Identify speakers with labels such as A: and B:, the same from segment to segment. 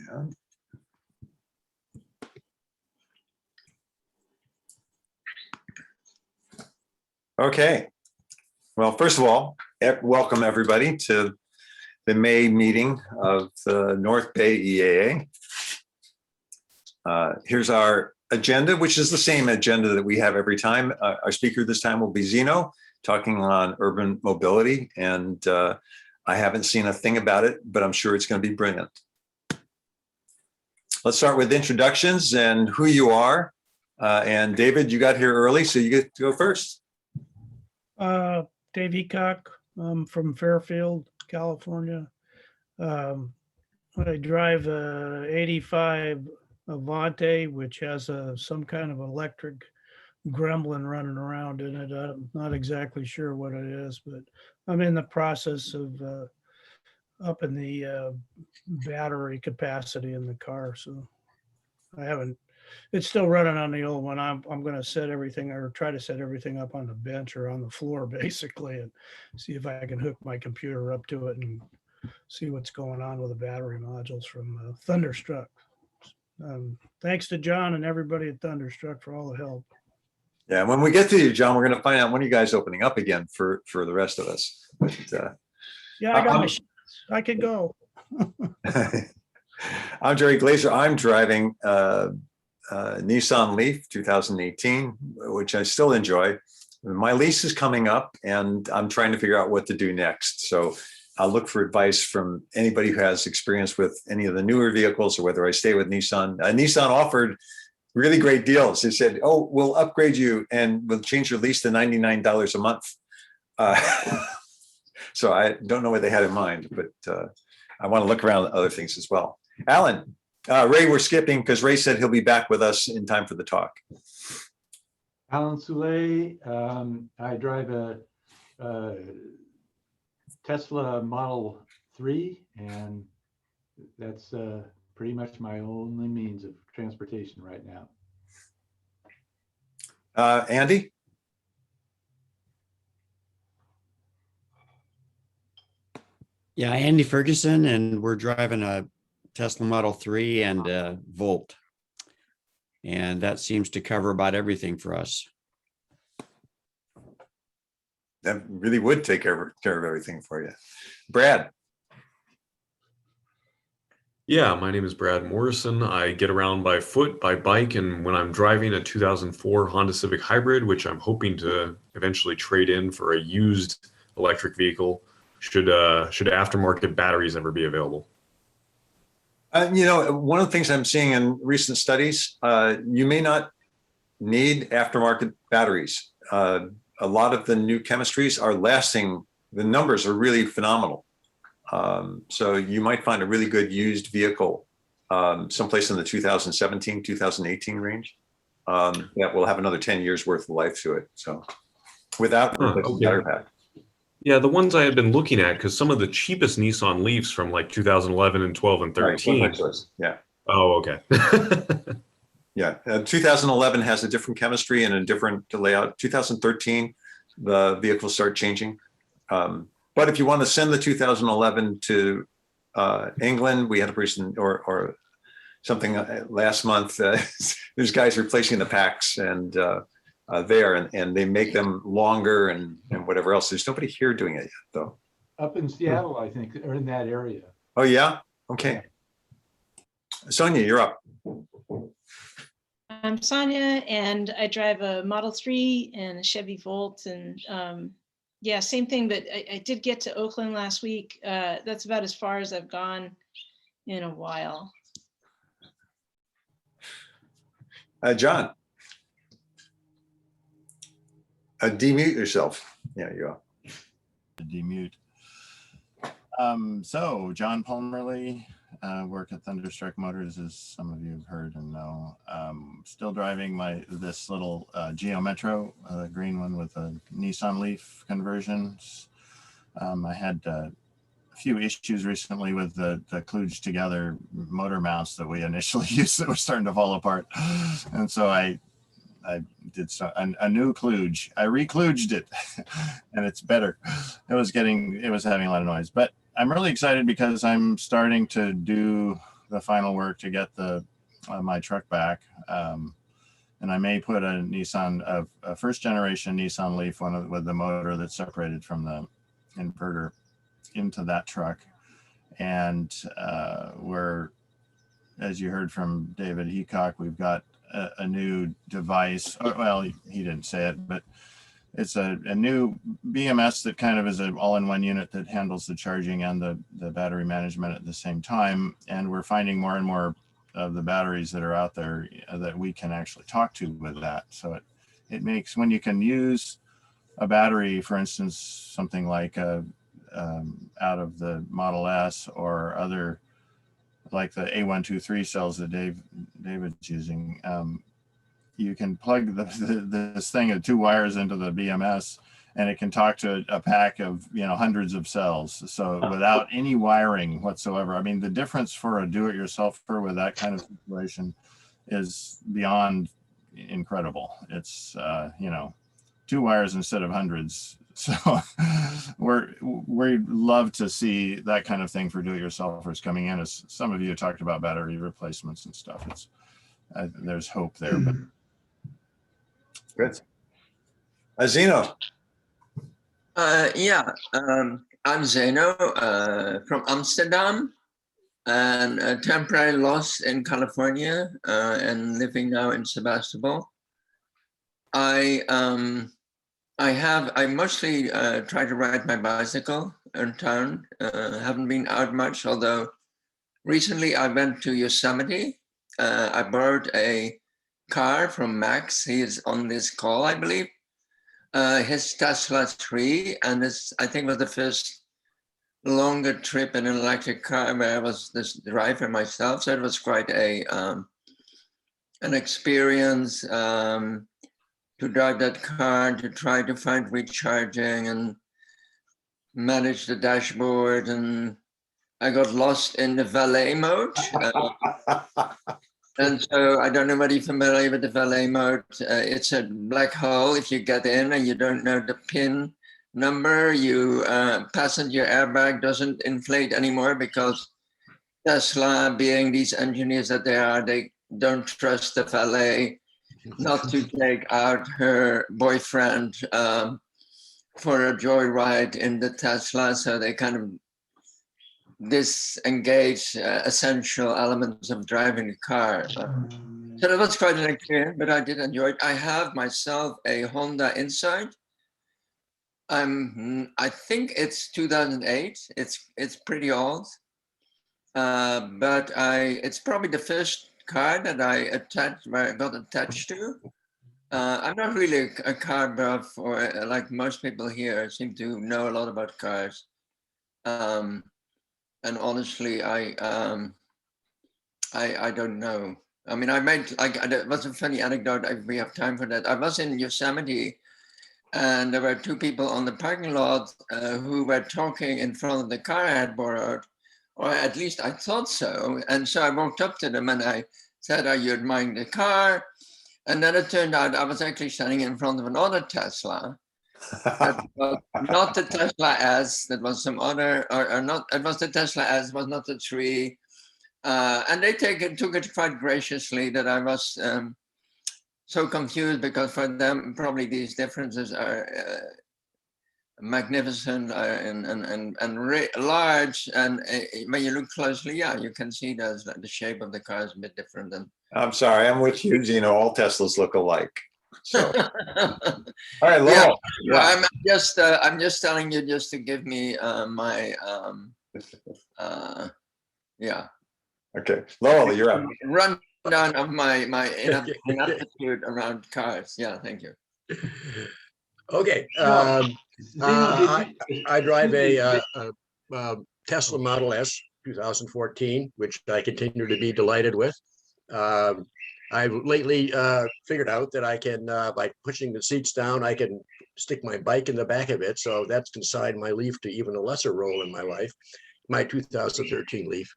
A: Yeah. Okay. Well, first of all, welcome everybody to the May meeting of the North Bay EAA. Here's our agenda, which is the same agenda that we have every time. Our speaker this time will be Zeno, talking on urban mobility. And I haven't seen a thing about it, but I'm sure it's going to be brilliant. Let's start with introductions and who you are. And David, you got here early, so you get to go first.
B: Dave Eacock. I'm from Fairfield, California. I drive a 85 Avante, which has some kind of electric gremlin running around in it. I'm not exactly sure what it is, but I'm in the process of upping the battery capacity in the car. So I haven't, it's still running on the old one. I'm going to set everything, or try to set everything up on the bench or on the floor basically, and see if I can hook my computer up to it and see what's going on with the battery modules from Thunderstruck. Thanks to John and everybody at Thunderstruck for all the help.
A: Yeah, when we get to you, John, we're going to find out when you guys opening up again for the rest of us. But,
B: yeah, I got my shots. I can go.
A: I'm Jerry Glazer. I'm driving Nissan Leaf 2018, which I still enjoy. My lease is coming up and I'm trying to figure out what to do next. So I'll look for advice from anybody who has experience with any of the newer vehicles or whether I stay with Nissan. Nissan offered really great deals. They said, oh, we'll upgrade you and we'll change your lease to $99 a month. So I don't know what they had in mind, but I want to look around at other things as well. Alan, Ray, we're skipping because Ray said he'll be back with us in time for the talk.
C: Alan Soule, I drive a Tesla Model 3, and that's pretty much my only means of transportation right now.
A: Andy?
D: Yeah, Andy Ferguson, and we're driving a Tesla Model 3 and a Volt. And that seems to cover about everything for us.
A: That really would take care of everything for you. Brad?
E: Yeah, my name is Brad Morrison. I get around by foot, by bike, and when I'm driving a 2004 Honda Civic Hybrid, which I'm hoping to eventually trade in for a used electric vehicle, should aftermarket batteries ever be available?
A: You know, one of the things I'm seeing in recent studies, you may not need aftermarket batteries. A lot of the new chemistries are lasting. The numbers are really phenomenal. So you might find a really good used vehicle someplace in the 2017, 2018 range that will have another 10 years worth of life to it. So without battery pack.
E: Yeah, the ones I had been looking at, because some of the cheapest Nissan Leafs from like 2011 and 12 and 13.
A: Right, yeah.
E: Oh, okay.
A: Yeah, 2011 has a different chemistry and a different layout. 2013, the vehicles start changing. But if you want to send the 2011 to England, we had a person or something last month. There's guys replacing the packs and there, and they make them longer and whatever else. There's nobody here doing it yet, though.
C: Up in Seattle, I think, or in that area.
A: Oh, yeah? Okay. Sonia, you're up.
F: I'm Sonia, and I drive a Model 3 and a Chevy Volt. And yeah, same thing, but I did get to Oakland last week. That's about as far as I've gone in a while.
A: John. Demute yourself. Yeah, you are.
G: Demute. So John Palmerly, work at Thunderstruck Motors, as some of you have heard and know. Still driving this little Geo Metro, green one with a Nissan Leaf conversions. I had a few issues recently with the kludge together motor mounts that we initially used that were starting to fall apart, and so I did a new kludge. I re-kludged it, and it's better. It was having a lot of noise, but I'm really excited because I'm starting to do the final work to get my truck back. And I may put a a first generation Nissan Leaf, one with the motor that's separated from the inverter, into that truck. And we're, as you heard from David Heacock, we've got a new device. Well, he didn't say it, but it's a new BMS that kind of is an all-in-one unit that handles the charging and the battery management at the same time. And we're finding more and more of the batteries that are out there that we can actually talk to with that. So it makes, when you can use a battery, for instance, something like out of the Model S or other, like the A123 cells that David's using, you can plug this thing at 2 wires into the BMS, and it can talk to a pack of hundreds of cells. So without any wiring whatsoever. I mean, the difference for a do-it-yourselfer with that kind of situation is beyond incredible. It's 2 wires instead of hundreds. So we love to see that kind of thing for do-it-yourselfers coming in. As some of you talked about battery replacements and stuff, it's there's hope there. But
A: Good. Zeno.
H: I'm Zeno from Amsterdam, and temporarily lost in California and living now in Sebastopol. I mostly try to ride my bicycle in town. Haven't been out much, although recently I went to Yosemite. I borrowed a car from Max. He is on this call, I believe. His Tesla 3, and this, I think, was the first longer trip in an electric car where I was this driver myself. So it was quite an experience to drive that car, to try to find recharging and manage the dashboard. And I got lost in the valet mode. And so I don't know whether you're familiar with the valet mode. It's a black hole. If you get in and you don't know the PIN number, you passenger airbag doesn't inflate anymore, because Tesla, being these engineers that they are, they don't trust the valet not to take out her boyfriend for a joyride in the Tesla. So they kind of disengage essential elements of driving the car. So that was quite an experience, but I did enjoy it. I have myself a Honda Insight. I think it's 2008. It's pretty old, but it's probably the first car that I got attached to. I'm not really a car buff, or like most people here. I seem to know a lot about cars. And honestly, I don't know. I mean, it was a funny anecdote, if we have time for that. I was in Yosemite, and there were 2 people on the parking lot who were talking in front of the car I had borrowed, or at least I thought so. And so I walked up to them and I said, "Are you admiring the car?" And then it turned out I was actually standing in front of another Tesla. That was not the Tesla S, that was some other, or not, it was the Tesla S, was not the 3. And they took it quite graciously that I was so confused, because for them, probably these differences are magnificent and large. And when you look closely, yeah, you can see that the shape of the car is a bit different.
A: I'm sorry, I'm with you, Zeno. All Teslas look alike. So, all right, Lowell.
H: Yeah,
A: Yeah.
H: I'm just telling you, just to give me my yeah.
A: Okay, Lowell, you're up.
H: Rundown of my inaptitude around cars. Yeah, thank you.
I: Okay. I drive a Tesla Model S 2014, which I continue to be delighted with. I've lately figured out that I can, by pushing the seats down, I can stick my bike in the back of it. So that's consigned my Leaf to even a lesser role in my life, my 2013 Leaf.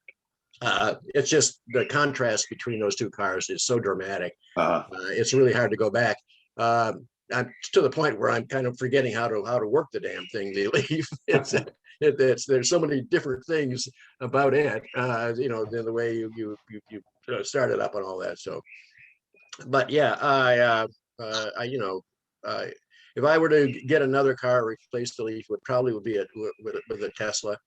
I: It's just the contrast between those 2 cars is so dramatic. It's really hard to go back. I'm to the point where I'm kind of forgetting how to work the damn thing, the Leaf. There's so many different things about it, the way you start it up and all that. So, but yeah, if I were to get another car, replace the Leaf, would probably be with a Tesla,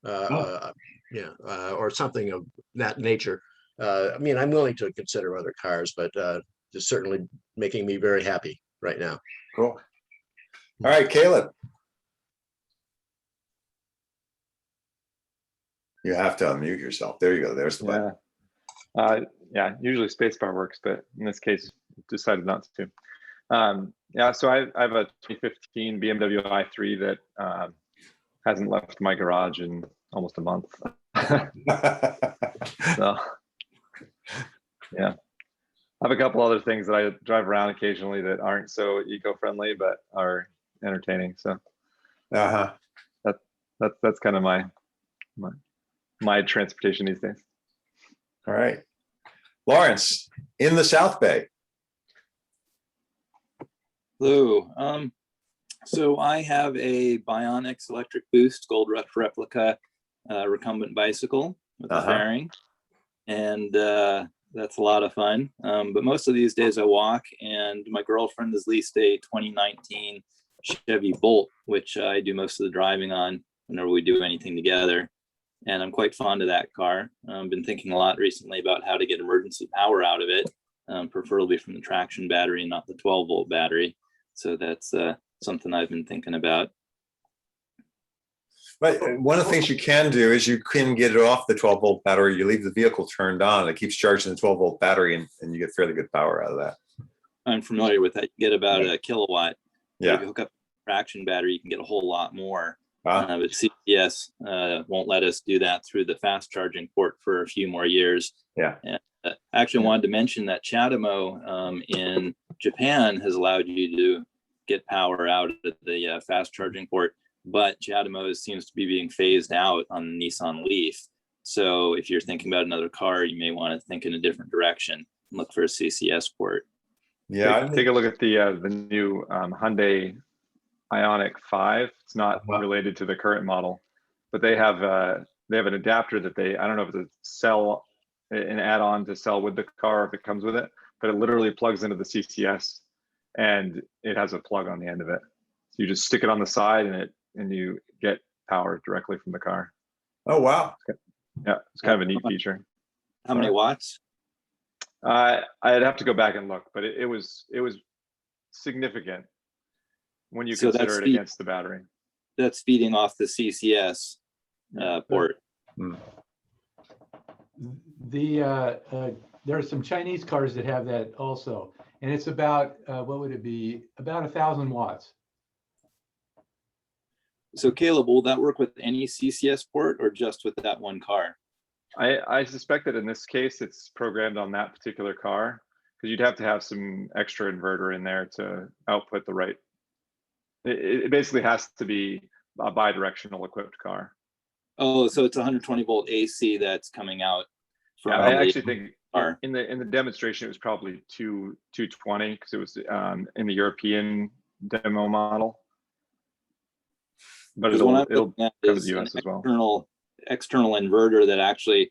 I: or something of that nature. I'm willing to consider other cars, but it's certainly making me very happy right now.
A: Cool. All right, Caleb. You have to unmute yourself. There you go. There's the button.
J: Yeah, usually spacebar works, but in this case, decided not to. So I have a 2015 BMW i3 that hasn't left my garage in almost a month. So, yeah. I have a couple other things that I drive around occasionally that aren't so eco-friendly, but are entertaining. So, that's kind of my transportation these days.
A: All right, Lawrence in the South Bay.
K: Hello. So I have a Bionics electric boost gold rush replica recumbent bicycle with a fairing, and that's a lot of fun. But most of these days I walk, and my girlfriend has leased a 2019 Chevy Bolt, which I do most of the driving on whenever we do anything together. And I'm quite fond of that car. I've been thinking a lot recently about how to get emergency power out of it, preferably from the traction battery, not the 12-volt battery. So that's something I've been thinking about.
A: But one of the things you can do is you can get it off the 12-volt battery. You leave the vehicle turned on. It keeps charging the 12-volt battery, and you get fairly good power out of that.
K: I'm familiar with that. You get about a kilowatt.
A: Yeah.
K: If you hook up a traction battery, you can get a whole lot more.
A: But
K: CCS won't let us do that through the fast charging port for a few more years.
A: Yeah.
K: And I actually wanted to mention that CHAdeMO in Japan has allowed you to get power out of the fast charging port, but CHAdeMO seems to be being phased out on the Nissan Leaf. So if you're thinking about another car, you may want to think in a different direction and look for a CCS port.
A: Yeah.
J: Take a look at the new Hyundai Ioniq 5. It's not related to the current model, but they have an adapter that I don't know if it's an add-on to sell with the car, if it comes with it, but it literally plugs into the CCS, and it has a plug on the end of it. So you just stick it on the side, and you get power directly from the car.
A: Oh wow!
J: Yeah, it's kind of a neat feature.
K: How many watts?
J: I'd have to go back and look, but it was significant when you consider it against the battery.
K: That's feeding off the CCS port.
C: There are some Chinese cars that have that also, and it's about what would it be? About 1,000 watts.
K: So Caleb, will that work with any CCS port or just with that one car?
J: I suspect that in this case, it's programmed on that particular car, because you'd have to have some extra inverter in there to output the right. It basically has to be a bi-directional equipped car.
K: Oh, so it's 120 volt AC that's coming out.
J: Yeah, I actually think in the demonstration it was probably 220, because it was in the European demo model. But it'll cover the US as well.
K: External inverter that actually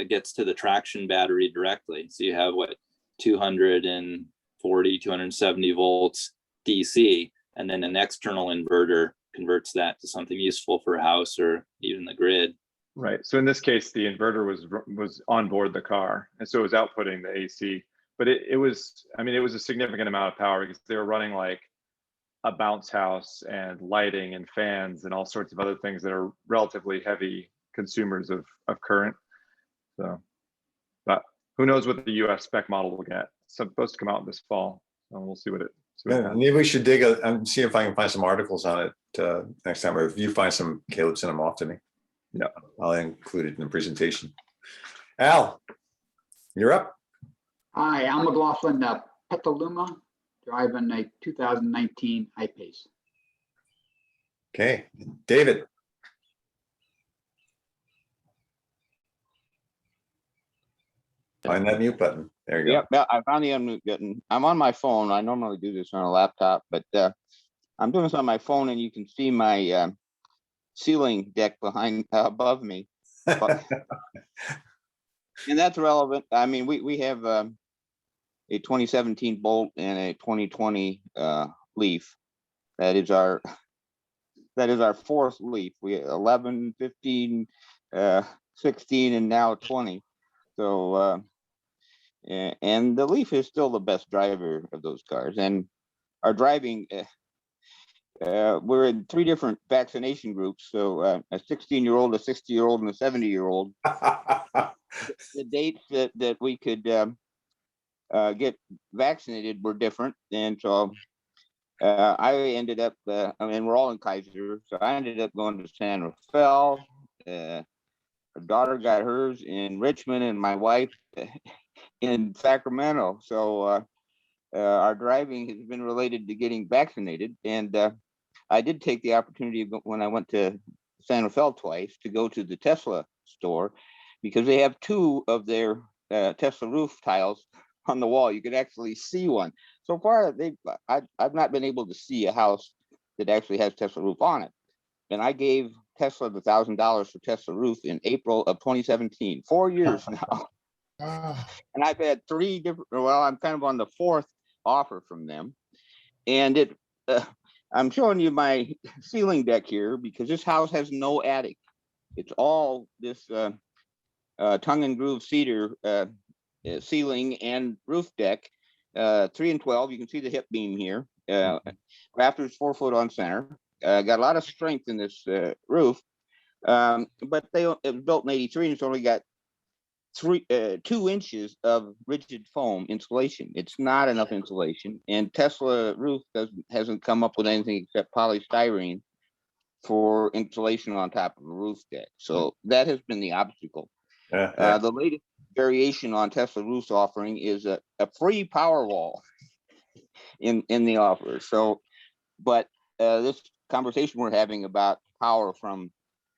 K: gets to the traction battery directly. So you have 240, 270 volts DC, and then an external inverter converts that to something useful for a house or even the grid.
J: Right. So in this case, the inverter was on board the car, and so it was outputting the AC. But it was a significant amount of power, because they were running like a bounce house and lighting and fans and all sorts of other things that are relatively heavy consumers of current. So, but who knows what the US spec model will get. It's supposed to come out this fall, so we'll see what it.
A: Maybe we should dig and see if I can find some articles on it next time, or if you find some, Caleb, send them off to me.
J: Yeah,
A: I'll include it in the presentation. Al, you're up.
L: Hi, I'm McLaughlin, Petaluma, driving a 2019 I-Pace.
A: Okay, David. Find that mute button. There you go.
M: Yep, yeah, I found the unmute button. I'm on my phone. I normally do this on a laptop, but I'm doing this on my phone, and you can see my ceiling deck behind above me. But, and that's relevant. I mean, we have a 2017 Bolt and a 2020 Leaf. That is our fourth Leaf. We 11, 15, 16, and now 20. So and the Leaf is still the best driver of those cars. And our driving, we're in 3 different vaccination groups. So a 16-year-old, a 60-year-old, and a 70-year-old. The dates that we could get vaccinated were different, and so I ended up. I mean, we're all in Kaiser, so I ended up going to San Rafael. Our daughter got hers in Richmond, and my wife in Sacramento. So our driving has been related to getting vaccinated, and I did take the opportunity when I went to San Rafael twice to go to the Tesla store, because they have 2 of their Tesla roof tiles on the wall. You could actually see one. So far, I've not been able to see a house that actually has Tesla roof on it. And I gave Tesla the $1,000 for Tesla roof in April of 2017, 4 years now. And I've had 3 different, well, I'm kind of on the 4th offer from them. And I'm showing you my ceiling deck here because this house has no attic. It's all this tongue and groove cedar ceiling and roof deck, 3 and 12. You can see the hip beam here. Rafters 4 foot on center. Got a lot of strength in this roof, but it was built in '83 and it's only got 2 inches of rigid foam insulation. It's not enough insulation, and Tesla roof hasn't come up with anything except polystyrene for insulation on top of a roof deck. So that has been the obstacle. The latest variation on Tesla roof's offering is a free power wall in the offer. So, but this conversation we're having about power from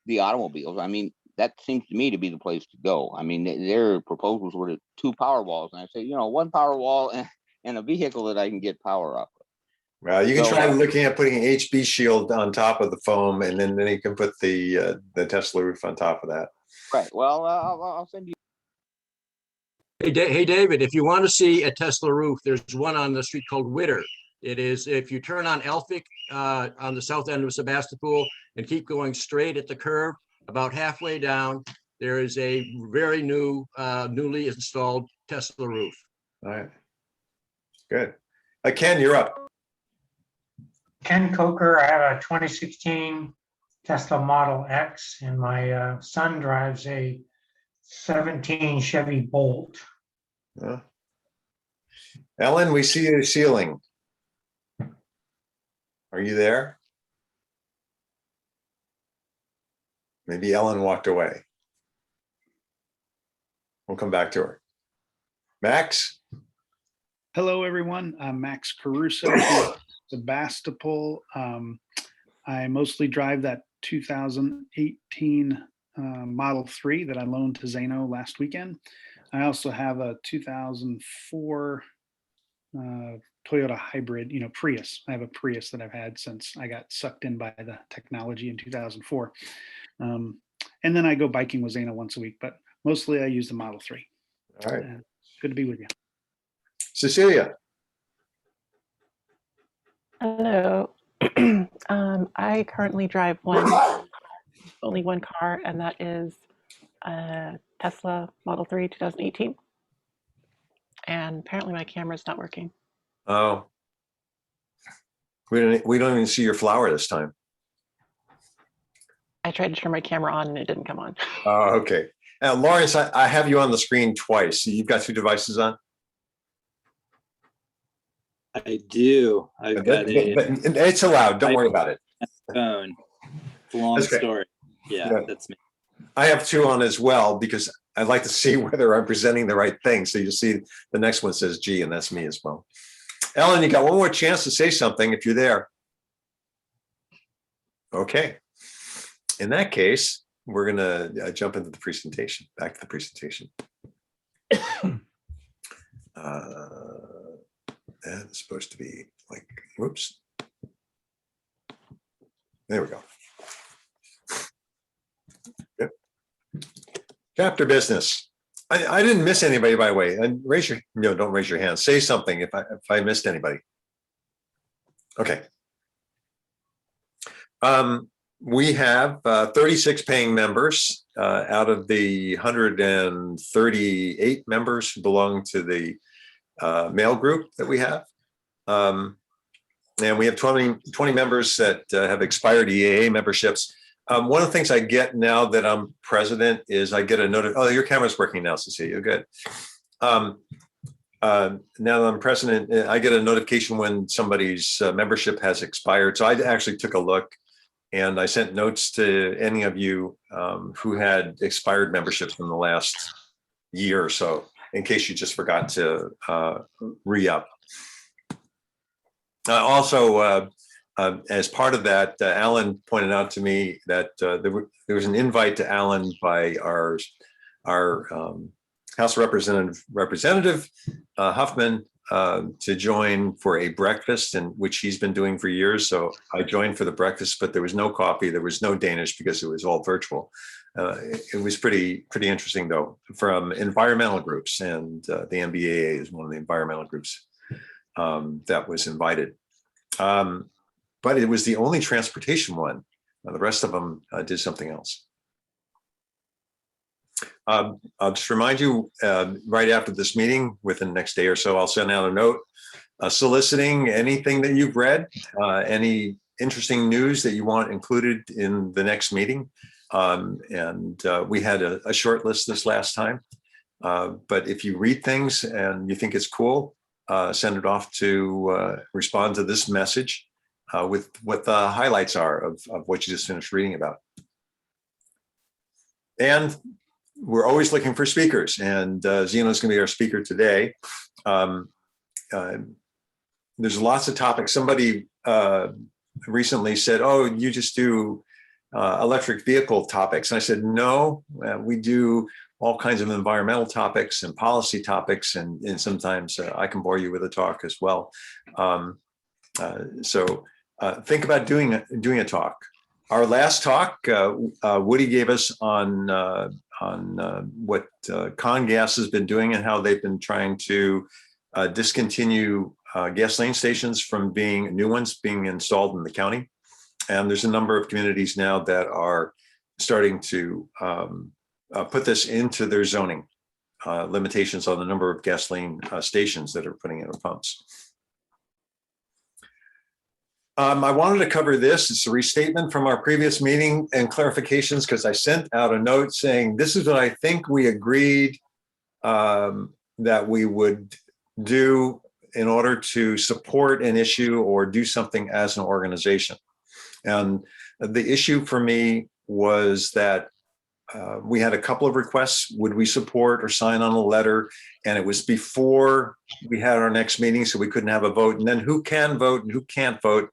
M: the automobiles, I mean, that seems to me to be the place to go. I mean, their proposals were 2 power walls, and I say, 1 power wall and a vehicle that I can get power off of.
A: Well, you can try looking at putting an HB shield on top of the foam, and then you can put the Tesla roof on top of that.
M: Right. Well, I'll send you.
I: Hey, David, if you want to see a Tesla roof, there's one on the street called Witter. It is, if you turn on Elphick on the south end of Sebastopol and keep going straight at the curve, about halfway down, there is a very newly installed Tesla roof.
A: All right. Good. Ken, you're up.
N: Ken Coker. I have a 2016 Tesla Model X, and my son drives a 17 Chevy Bolt.
A: Ellen, we see your ceiling. Are you there? Maybe Ellen walked away. We'll come back to her. Max?
O: Hello, everyone. I'm Max Caruso, Sebastopol. I mostly drive that 2018 Model 3 that I loaned to Zeno last weekend. I also have a 2004 Toyota hybrid, Prius. I have a Prius that I've had since I got sucked in by the technology in 2004. And then I go biking with Zeno once a week, but mostly I use the Model 3.
A: All right.
O: Good to be with you.
A: Cecilia.
P: Hello. I currently drive only one car, and that is a Tesla Model 3 2018. And apparently my camera's not working.
A: Oh. We don't even see your flower this time.
P: I tried to turn my camera on and it didn't come on.
A: Oh, okay. Lawrence, I have you on the screen twice. You've got 2 devices on?
K: I do. I've got
A: it's allowed. Don't worry about it.
K: Phone. It's a long story. Yeah, that's me.
A: I have 2 on as well because I'd like to see whether I'm presenting the right thing. So you see the next one says G, and that's me as well. Ellen, you got one more chance to say something if you're there. Okay. In that case, we're going to jump into the presentation, back to the presentation. That's supposed to be like, whoops. There we go. Yep. Chapter business. I didn't miss anybody, by the way. And raise your, no, don't raise your hand. Say something if I missed anybody. Okay. We have 36 paying members out of the 138 members who belong to the mail group that we have. And we have 20 members that have expired EAA memberships. One of the things I get now that I'm president is I get a notice. Oh, your camera's working now, Cecilia. Good. Now that I'm president, I get a notification when somebody's membership has expired. So I actually took a look and I sent notes to any of you who had expired memberships in the last year or so, in case you just forgot to re-up. Also, as part of that, Alan pointed out to me that there was an invite to Alan by our House Representative Huffman to join for a breakfast, and which he's been doing for years. So I joined for the breakfast, but there was no coffee, there was no Danish because it was all virtual. It was pretty interesting though, from environmental groups, and the NBEAA is one of the environmental groups that was invited. But it was the only transportation one. The rest of them did something else. I'll just remind you, right after this meeting, within the next day or so, I'll send out a note soliciting anything that you've read, any interesting news that you want included in the next meeting. We had a short list this last time. But if you read things and you think it's cool, send it off to respond to this message with what the highlights are of what you just finished reading about. And we're always looking for speakers, and Zeno is going to be our speaker today. There's lots of topics. Somebody recently said, oh, you just do electric vehicle topics. And I said, no, we do all kinds of environmental topics and policy topics, and sometimes I can bore you with a talk as well. So think about doing a talk. Our last talk, Woody gave us on what Congas has been doing and how they've been trying to discontinue gasoline stations from being new ones being installed in the county. And there's a number of communities now that are starting to put this into their zoning, limitations on the number of gasoline stations that are putting in pumps. I wanted to cover this. It's a restatement from our previous meeting and clarifications, because I sent out a note saying, this is what I think we agreed that we would do in order to support an issue or do something as an organization. And the issue for me was that we had a couple of requests. Would we support or sign on a letter? And it was before we had our next meeting, so we couldn't have a vote. And then who can vote and who can't vote?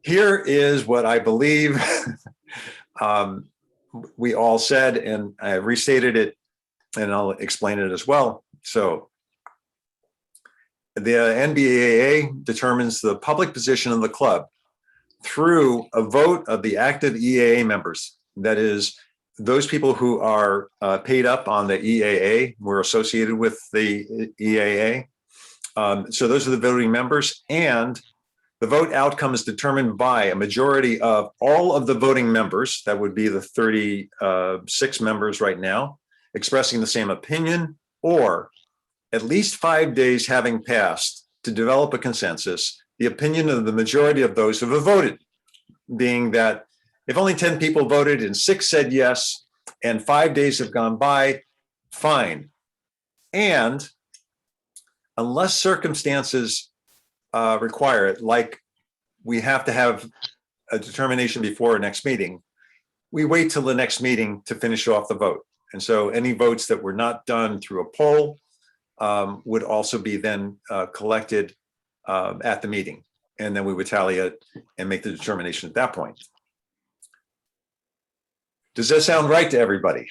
A: Here is what I believe we all said, and I restated it, and I'll explain it as well. So the NBEAA determines the public position of the club through a vote of the active EAA members. That is, those people who are paid up on the EAA, were associated with the EAA. So those are the voting members, and the vote outcome is determined by a majority of all of the voting members. That would be the 36 members right now, expressing the same opinion, or at least 5 days having passed to develop a consensus, the opinion of the majority of those who have voted, being that if only 10 people voted and 6 said yes, and 5 days have gone by, fine. And unless circumstances require it, like we have to have a determination before our next meeting, we wait till the next meeting to finish off the vote. And so any votes that were not done through a poll would also be then collected at the meeting. And then we would tally it and make the determination at that point. Does that sound right to everybody?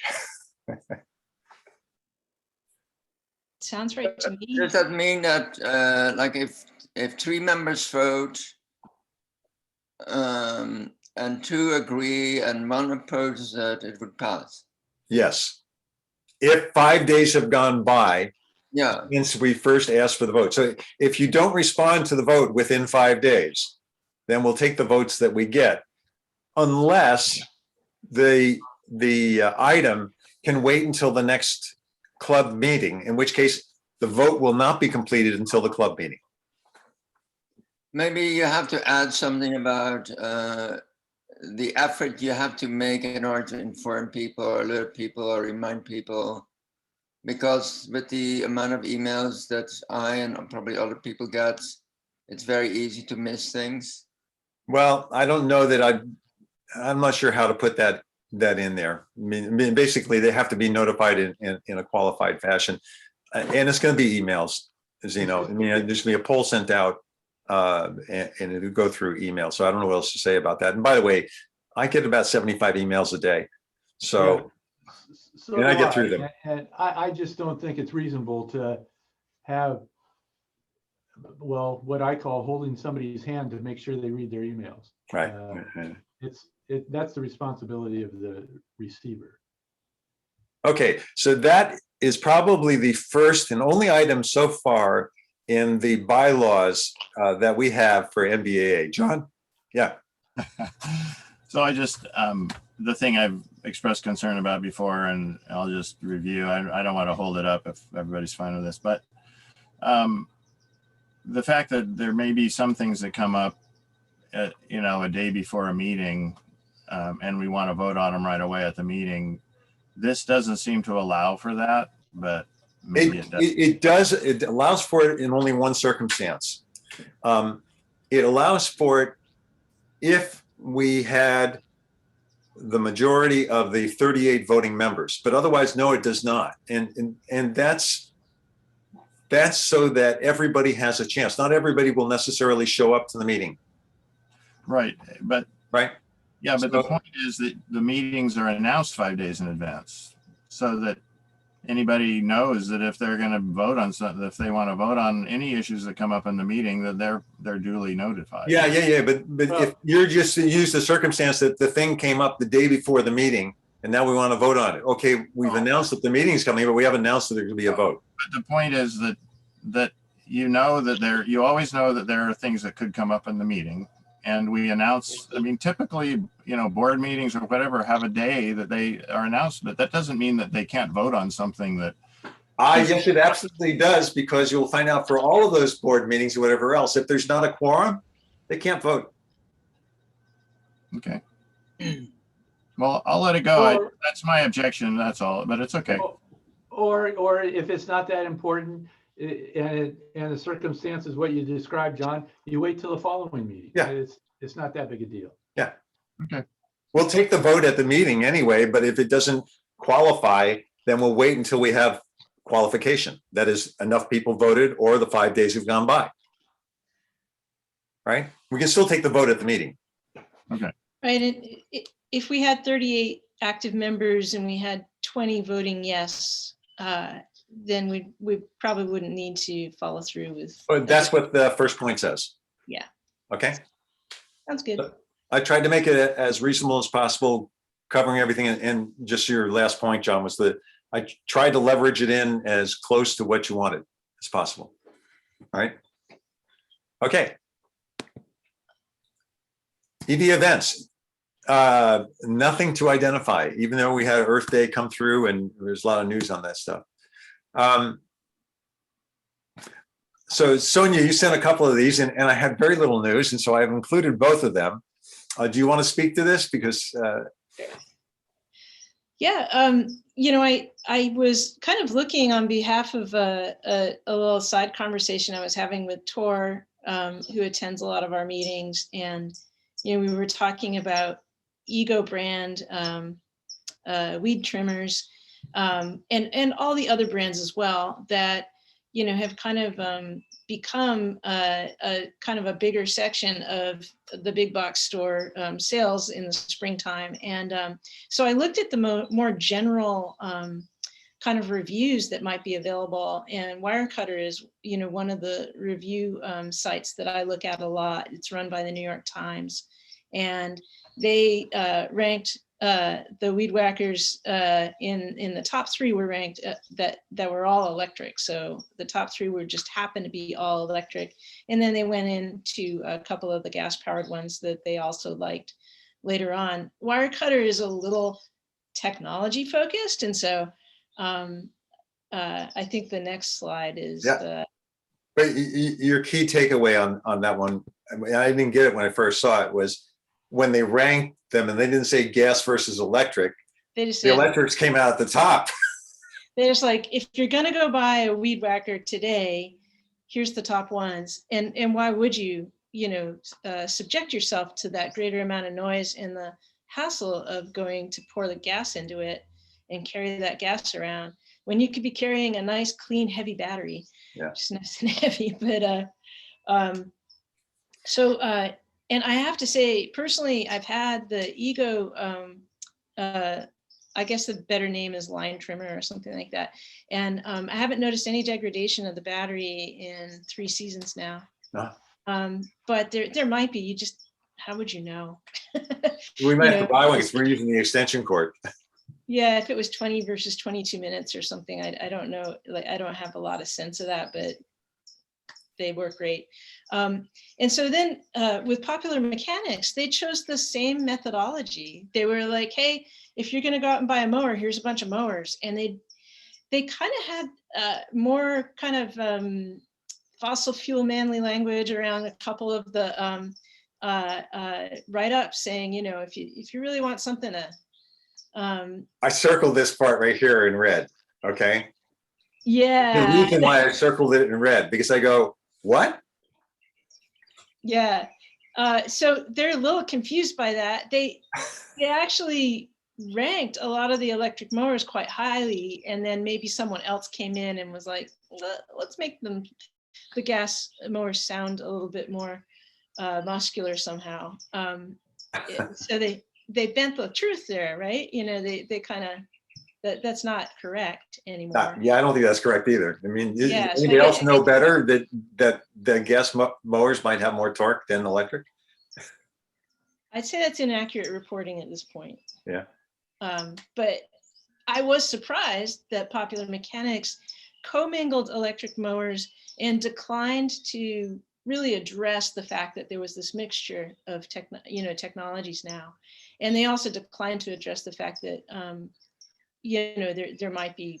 F: Sounds right to me.
H: Does that mean that, like, if 3 members vote, and 2 agree and 1 opposes it, it would pass?
A: Yes. If 5 days have gone by
H: Yeah.
A: since we first asked for the vote. So if you don't respond to the vote within 5 days, then we'll take the votes that we get, unless the item can wait until the next club meeting, in which case the vote will not be completed until the club meeting.
H: Maybe you have to add something about the effort you have to make in order to inform people or alert people or remind people. Because with the amount of emails that I and probably other people get, it's very easy to miss things.
A: Well, I don't know that I'm not sure how to put that in there. I mean, basically they have to be notified in a qualified fashion. And it's going to be emails, Zeno. I mean, there's going to be a poll sent out and it'll go through email. So I don't know what else to say about that. And by the way, I get about 75 emails a day. So,
C: So
A: and I
C: do
A: get through them.
C: And I just don't think it's reasonable to have, well, what I call holding somebody's hand to make sure they read their emails.
A: Right.
C: That's the responsibility of the receiver.
A: Okay, so that is probably the first and only item so far in the bylaws that we have for NBEAA. John? Yeah.
G: So I just, the thing I've expressed concern about before, and I'll just review, I don't want to hold it up if everybody's fine with this, but the fact that there may be some things that come up at, a day before a meeting, and we want to vote on them right away at the meeting, this doesn't seem to allow for that, but maybe it does.
A: It does. It allows for it in only one circumstance. It allows for it if we had the majority of the 38 voting members, but otherwise, no, it does not. And that's so that everybody has a chance. Not everybody will necessarily show up to the meeting.
G: Right, but
A: right.
G: Yeah, but the point is that the meetings are announced 5 days in advance, so that anybody knows that if they're going to vote on something, if they want to vote on any issues that come up in the meeting, that they're duly notified.
A: Yeah. But if you're just to use the circumstance that the thing came up the day before the meeting, and now we want to vote on it. Okay, we've announced that the meeting's coming, but we haven't announced that there's going to be a vote.
G: But the point is that you always know that there are things that could come up in the meeting. And we announce, I mean, typically, board meetings or whatever have a day that they are announced, but that doesn't mean that they can't vote on something that.
A: Yes, it absolutely does, because you'll find out for all of those board meetings or whatever else, if there's not a quorum, they can't vote.
G: Okay. Well, I'll let it go. That's my objection. That's all, but it's okay.
C: Or if it's not that important, and the circumstances what you described, John, you wait till the following meeting.
A: Yeah,
C: it's not that big a deal.
A: Yeah.
G: Okay.
A: We'll take the vote at the meeting anyway, but if it doesn't qualify, then we'll wait until we have qualification. That is, enough people voted or the 5 days have gone by. Right? We can still take the vote at the meeting.
G: Okay.
F: Right. And if we had 38 active members and we had 20 voting yes, then we probably wouldn't need to follow through with.
A: But that's what the first point says.
F: Yeah.
A: Okay.
F: Sounds good.
A: I tried to make it as reasonable as possible, covering everything. And just your last point, John, was that I tried to leverage it in as close to what you wanted as possible. All right. Okay. EV events. Nothing to identify, even though we had Earth Day come through and there's a lot of news on that stuff. So Sonia, you sent a couple of these and I had very little news. And so I've included both of them. Do you want to speak to this? Because
F: yeah, I was kind of looking on behalf of a little side conversation I was having with Tor, who attends a lot of our meetings. And, we were talking about Ego brand, weed trimmers, and all the other brands as well that, have kind of become a kind of a bigger section of the big box store sales in the springtime. And so I looked at the more general kind of reviews that might be available. And Wirecutter is, one of the review sites that I look at a lot. It's run by the New York Times, and they ranked the weed whackers in the top 3 were ranked that were all electric. So the top 3 were just happened to be all electric, and then they went into a couple of the gas powered ones that they also liked later on. Wirecutter is a little technology focused, and so I think the next slide is
A: But your key takeaway on that one, I mean, I didn't get it when I first saw it, was when they ranked them and they didn't say gas versus electric,
F: they just
A: the
F: said,
A: electrics came out at the top.
F: they're just like, if you're gonna go buy a weed whacker today, here's the top ones. And why would you, subject yourself to that greater amount of noise and the hassle of going to pour the gas into it and carry that gas around when you could be carrying a nice, clean, heavy battery.
A: Yeah.
F: Just nice and heavy. But and I have to say, personally, I've had the Ego, I guess the better name is line trimmer or something like that. And I haven't noticed any degradation of the battery in 3 seasons now. But there might be, how would you know?
A: We might have to buy one because we're using the extension cord.
F: Yeah, if it was 20 versus 22 minutes or something, I don't know. Like, I don't have a lot of sense of that, but they work great. And so then with Popular Mechanics, they chose the same methodology. They were like, hey, if you're going to go out and buy a mower, here's a bunch of mowers. And they kind of had more kind of fossil fuel manly language around a couple of the write-ups saying, if you really want something to
A: I circled this part right here in red. Okay.
F: Yeah.
A: The reason why I circled it in red, because I go, what?
F: Yeah. So they're a little confused by that. They actually ranked a lot of the electric mowers quite highly, and then maybe someone else came in and was like, let's make the gas mowers sound a little bit more muscular somehow. So they bent the truth there, right? They kind of, that's not correct anymore.
A: Yeah, I don't think that's correct either. I mean,
F: Yeah,
A: does anybody else know better that the gas mowers might have more torque than electric?
F: I'd say that's inaccurate reporting at this point.
A: Yeah.
F: But I was surprised that Popular Mechanics commingled electric mowers and declined to really address the fact that there was this mixture of technologies now. And they also declined to address the fact that there might be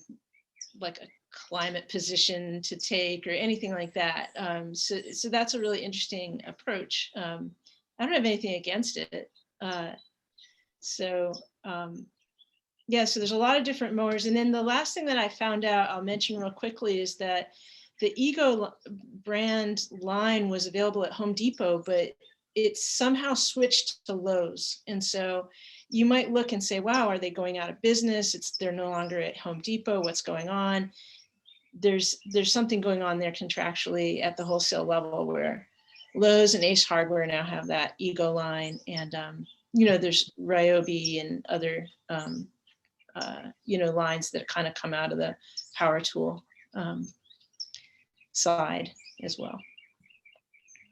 F: like a climate position to take or anything like that. So that's a really interesting approach. I don't have anything against it. So there's a lot of different mowers. And then the last thing that I found out, I'll mention real quickly, is that the Ego brand line was available at Home Depot, but it's somehow switched to Lowe's. And so you might look and say, wow, are they going out of business? They're no longer at Home Depot. What's going on? There's something going on there contractually at the wholesale level where Lowe's and Ace Hardware now have that Ego line. And, there's Ryobi and other, lines that kind of come out of the power tool side as well.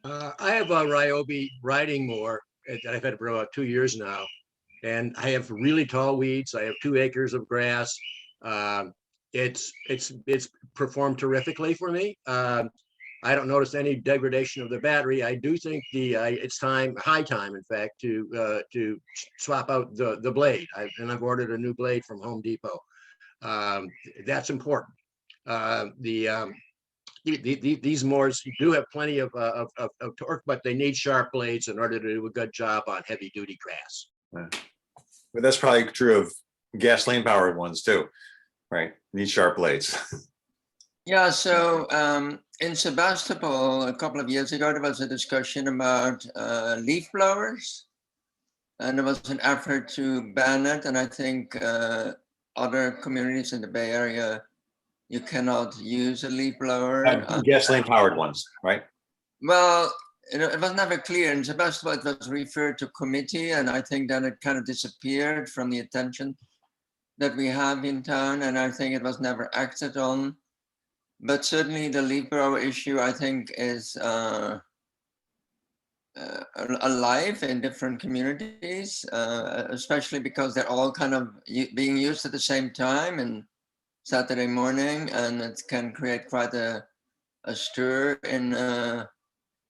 I: I have a Ryobi riding mower that I've had for about 2 years now, and I have really tall weeds. I have 2 acres of grass. It's performed terrifically for me. I don't notice any degradation of the battery. I do think it's high time, in fact, to swap out the blade. I've ordered a new blade from Home Depot. That's important. These mowers do have plenty of torque, but they need sharp blades in order to do a good job on heavy duty grass.
A: Yeah. But that's probably true of gasoline powered ones too, right? Need sharp blades.
H: Yeah, so in Sebastopol a couple of years ago, there was a discussion about leaf blowers, and there was an effort to ban it. And I think other communities in the Bay Area, you cannot use a leaf blower.
A: Gasoline powered ones, right?
H: Well, it was never clear. In Sebastopol, it was referred to committee, and I think then it kind of disappeared from the attention. that we have in town, and I think it was never acted on. But certainly the leaf blower issue, I think, is alive in different communities, especially because they're all kind of being used at the same time and Saturday morning, and it can create quite a stir in a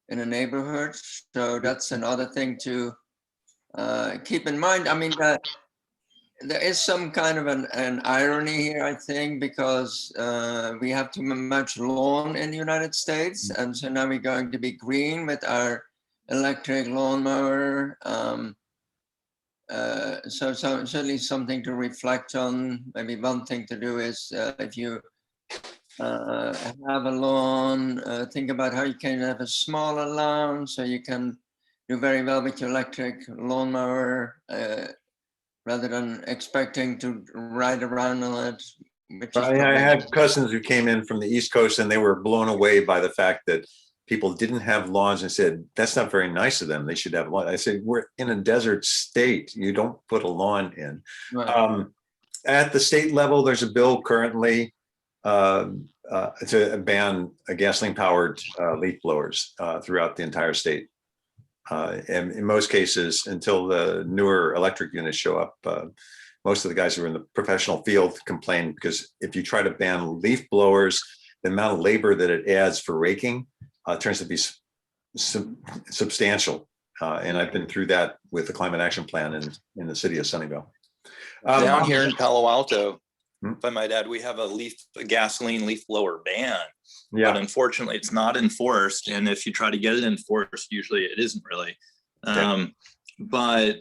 H: neighborhood. So that's another thing to keep in mind. I mean, there is some kind of an irony here, I think, because we have too much lawn in the United States, and so now we're going to be green with our electric lawnmower. So certainly something to reflect on. Maybe one thing to do is if you have a lawn, think about how you can have a smaller lawn so you can do very well with your electric lawnmower rather than expecting to ride around on it.
A: I had cousins who came in from the East Coast and they were blown away by the fact that people didn't have lawns and said, that's not very nice of them. They should have lawn. I said, we're in a desert state. You don't put a lawn in.
H: Right.
A: At the state level, there's a bill currently to ban gasoline-powered leaf blowers throughout the entire state. And in most cases, until the newer electric units show up, most of the guys who are in the professional field complain because if you try to ban leaf blowers, the amount of labor that it adds for raking turns to be substantial. And I've been through that with the Climate Action Plan in the city of Sunnyvale.
Q: Down here in Palo Alto, if I might add, we have a gasoline leaf blower ban.
A: Yeah.
Q: But unfortunately, it's not enforced. And if you try to get it enforced, usually it isn't really. But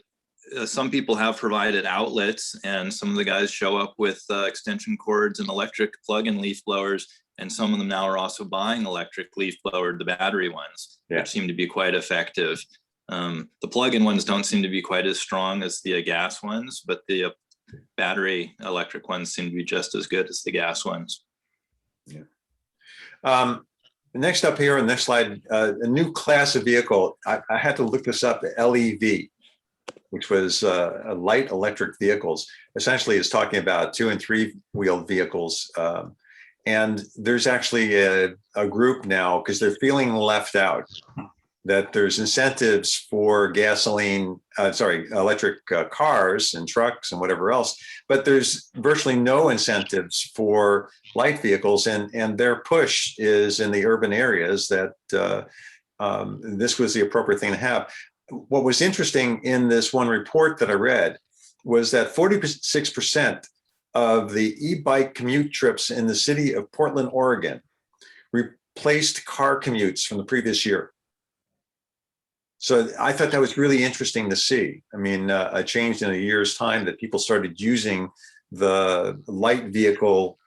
Q: some people have provided outlets, and some of the guys show up with extension cords and electric plug-in leaf blowers. And some of them now are also buying electric leaf blower, the battery ones, which seem to be quite effective. The plug-in ones don't seem to be quite as strong as the gas ones, but the battery electric ones seem to be just as good as the gas ones.
A: Yeah. Next up here on this slide, a new class of vehicle. I had to look this up, LEV, which was light electric vehicles. Essentially, it's talking about 2- and 3-wheeled vehicles. And there's actually a group now, because they're feeling left out, that there's incentives for electric cars and trucks and whatever else, but there's virtually no incentives for light vehicles. And their push is in the urban areas that this was the appropriate thing to have. What was interesting in this one report that I read was that 46% of the e-bike commute trips in the city of Portland, Oregon, replaced car commutes from the previous year. So I thought that was really interesting to see. I mean, a change in a year's time that people started using the light vehicle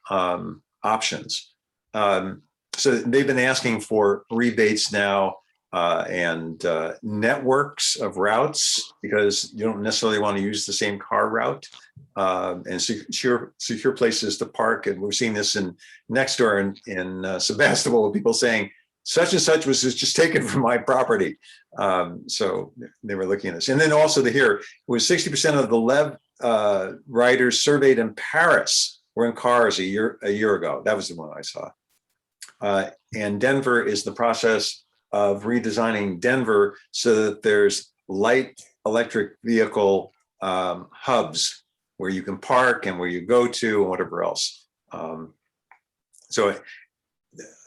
A: options. So they've been asking for rebates now and networks of routes, because you don't necessarily want to use the same car route, and secure places to park. And we're seeing this in next door in Sebastopol, people saying such and such was just taken from my property. So they were looking at this. And then also to hear, it was 60% of the LEV riders surveyed in Paris were in cars a year ago. That was the one I saw. And Denver is the process of redesigning Denver so that there's light electric vehicle hubs where you can park and where you go to and whatever else. So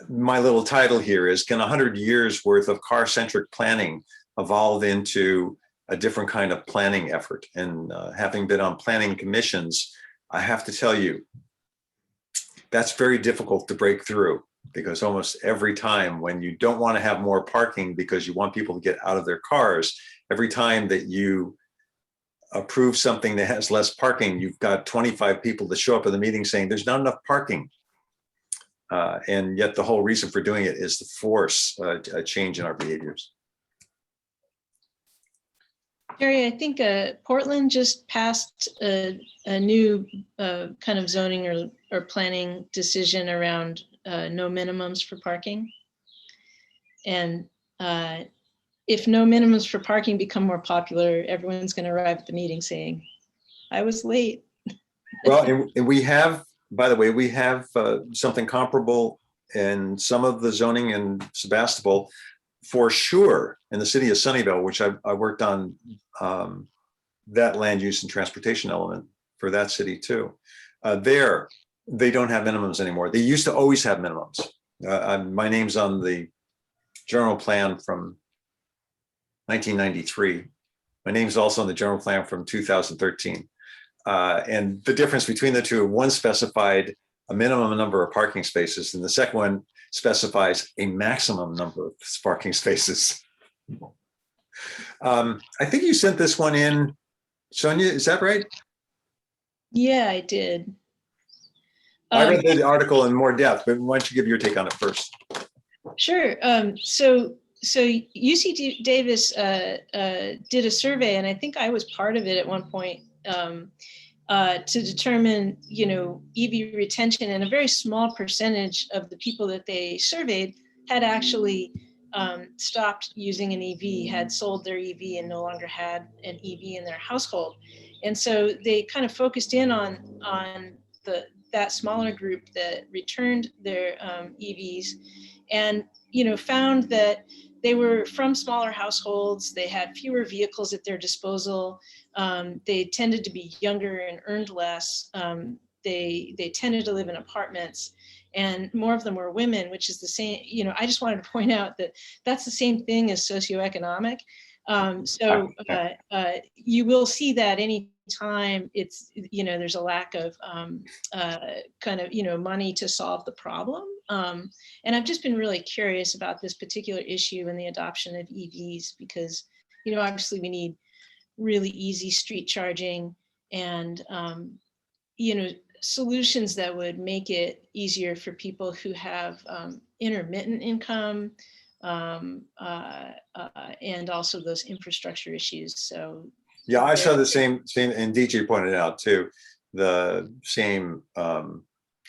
A: my little title here is, can 100 years worth of car-centric planning evolve into a different kind of planning effort? And having been on planning commissions, I have to tell you, that's very difficult to break through, because almost every time when you don't want to have more parking because you want people to get out of their cars, every time that you approve something that has less parking, you've got 25 people that show up at the meeting saying there's not enough parking. And yet the whole reason for doing it is to force a change in our behaviors.
F: Jerry, I think Portland just passed a new kind of zoning or planning decision around no minimums for parking. And if no minimums for parking become more popular, everyone's going to arrive at the meeting saying, I was late.
A: Well, and we have, by the way, we have something comparable in some of the zoning in Sebastopol, for sure, in the city of Sunnyvale, which I worked on that land use and transportation element for that city too. There, they don't have minimums anymore. They used to always have minimums. My name's on the general plan from 1993. My name's also on the general plan from 2013. And the difference between the two, one specified a minimum number of parking spaces, and the second one specifies a maximum number of parking spaces. I think you sent this one in, Sonia, is that right?
F: Yeah, I did.
A: I read the article in more depth, but why don't you give your take on it first?
F: Sure. So UC Davis did a survey, and I think I was part of it at one point, to determine, EV retention, and a very small percentage of the people that they surveyed had actually stopped using an EV, had sold their EV and no longer had an EV in their household. And so they kind of focused in on that smaller group that returned their EVs, and found that they were from smaller households. They had fewer vehicles at their disposal. They tended to be younger and earned less. They tended to live in apartments, and more of them were women, which is the same. I just wanted to point out that that's the same thing as socioeconomic. You will see that any time it's, there's a lack of money to solve the problem. And I've just been really curious about this particular issue and the adoption of EVs, because, obviously we need really easy street charging and, solutions that would make it easier for people who have intermittent income, and also those infrastructure issues. So
A: yeah, I saw the same, and DJ pointed out too, the same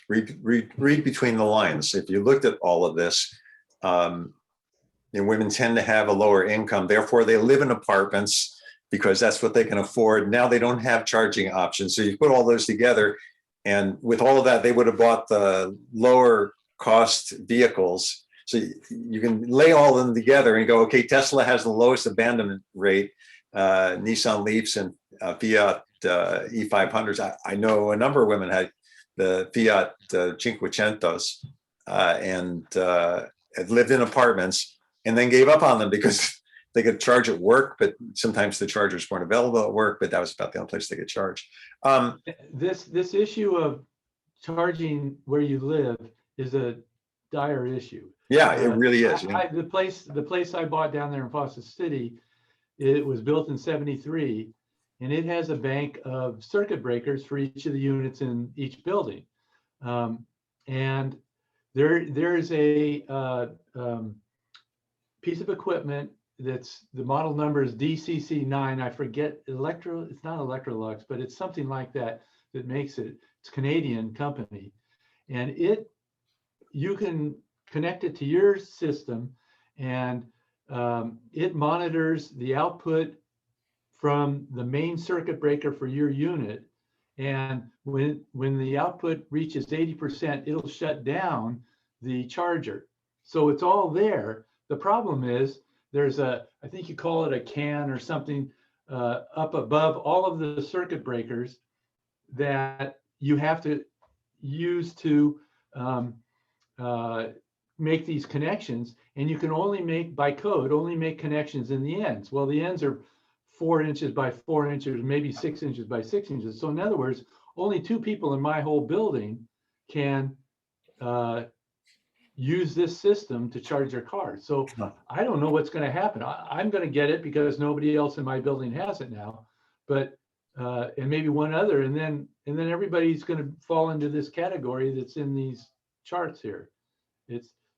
A: read between the lines. If you looked at all of this, women tend to have a lower income, therefore they live in apartments because that's what they can afford. Now they don't have charging options. So you put all those together, and with all of that, they would have bought the lower cost vehicles. So you can lay all of them together and go, okay, Tesla has the lowest abandonment rate, Nissan Leafs and Fiat E500s. I know a number of women had the Fiat Cinquecentos and had lived in apartments and then gave up on them because they could charge at work, but sometimes the chargers weren't available at work, but that was about the only place they could charge.
C: This issue of charging where you live is a dire issue.
A: Yeah, it really is.
C: The place I bought down there in Foster City, it was built in '73, and it has a bank of circuit breakers for each of the units in each building. And there's a piece of equipment that's, the model number is DCC9. I forget, it's not Electrolux, but it's something like that makes it. It's a Canadian company, and you can connect it to your system, and it monitors the output from the main circuit breaker for your unit. And when the output reaches 80%, it'll shut down the charger. So it's all there. The problem is there's I think you call it a CAN or something up above all of the circuit breakers that you have to use to make these connections, and you can only make, by code, only make connections in the ends. Well, the ends are 4 inches by 4 inches, maybe 6 inches by 6 inches. So in other words, only 2 people in my whole building can use this system to charge their cars. So I don't know what's going to happen. I'm going to get it because nobody else in my building has it now, but and maybe one other, and then everybody's going to fall into this category that's in these charts here.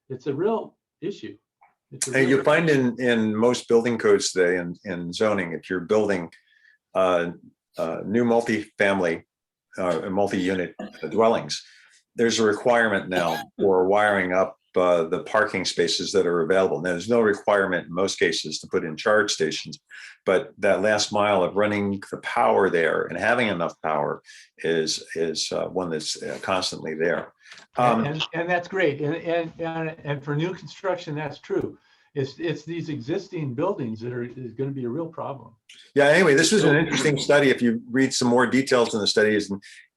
C: It's a real issue.
A: And you find in most building codes today in zoning, if you're building new multi-family multi-unit dwellings, there's a requirement now for wiring up the parking spaces that are available. Now, there's no requirement in most cases to put in charge stations, but that last mile of running the power there and having enough power is one that's constantly there.
C: And that's great. And for new construction, that's true. It's these existing buildings that is going to be a real problem.
A: Yeah. Anyway, this was an interesting study. If you read some more details in the studies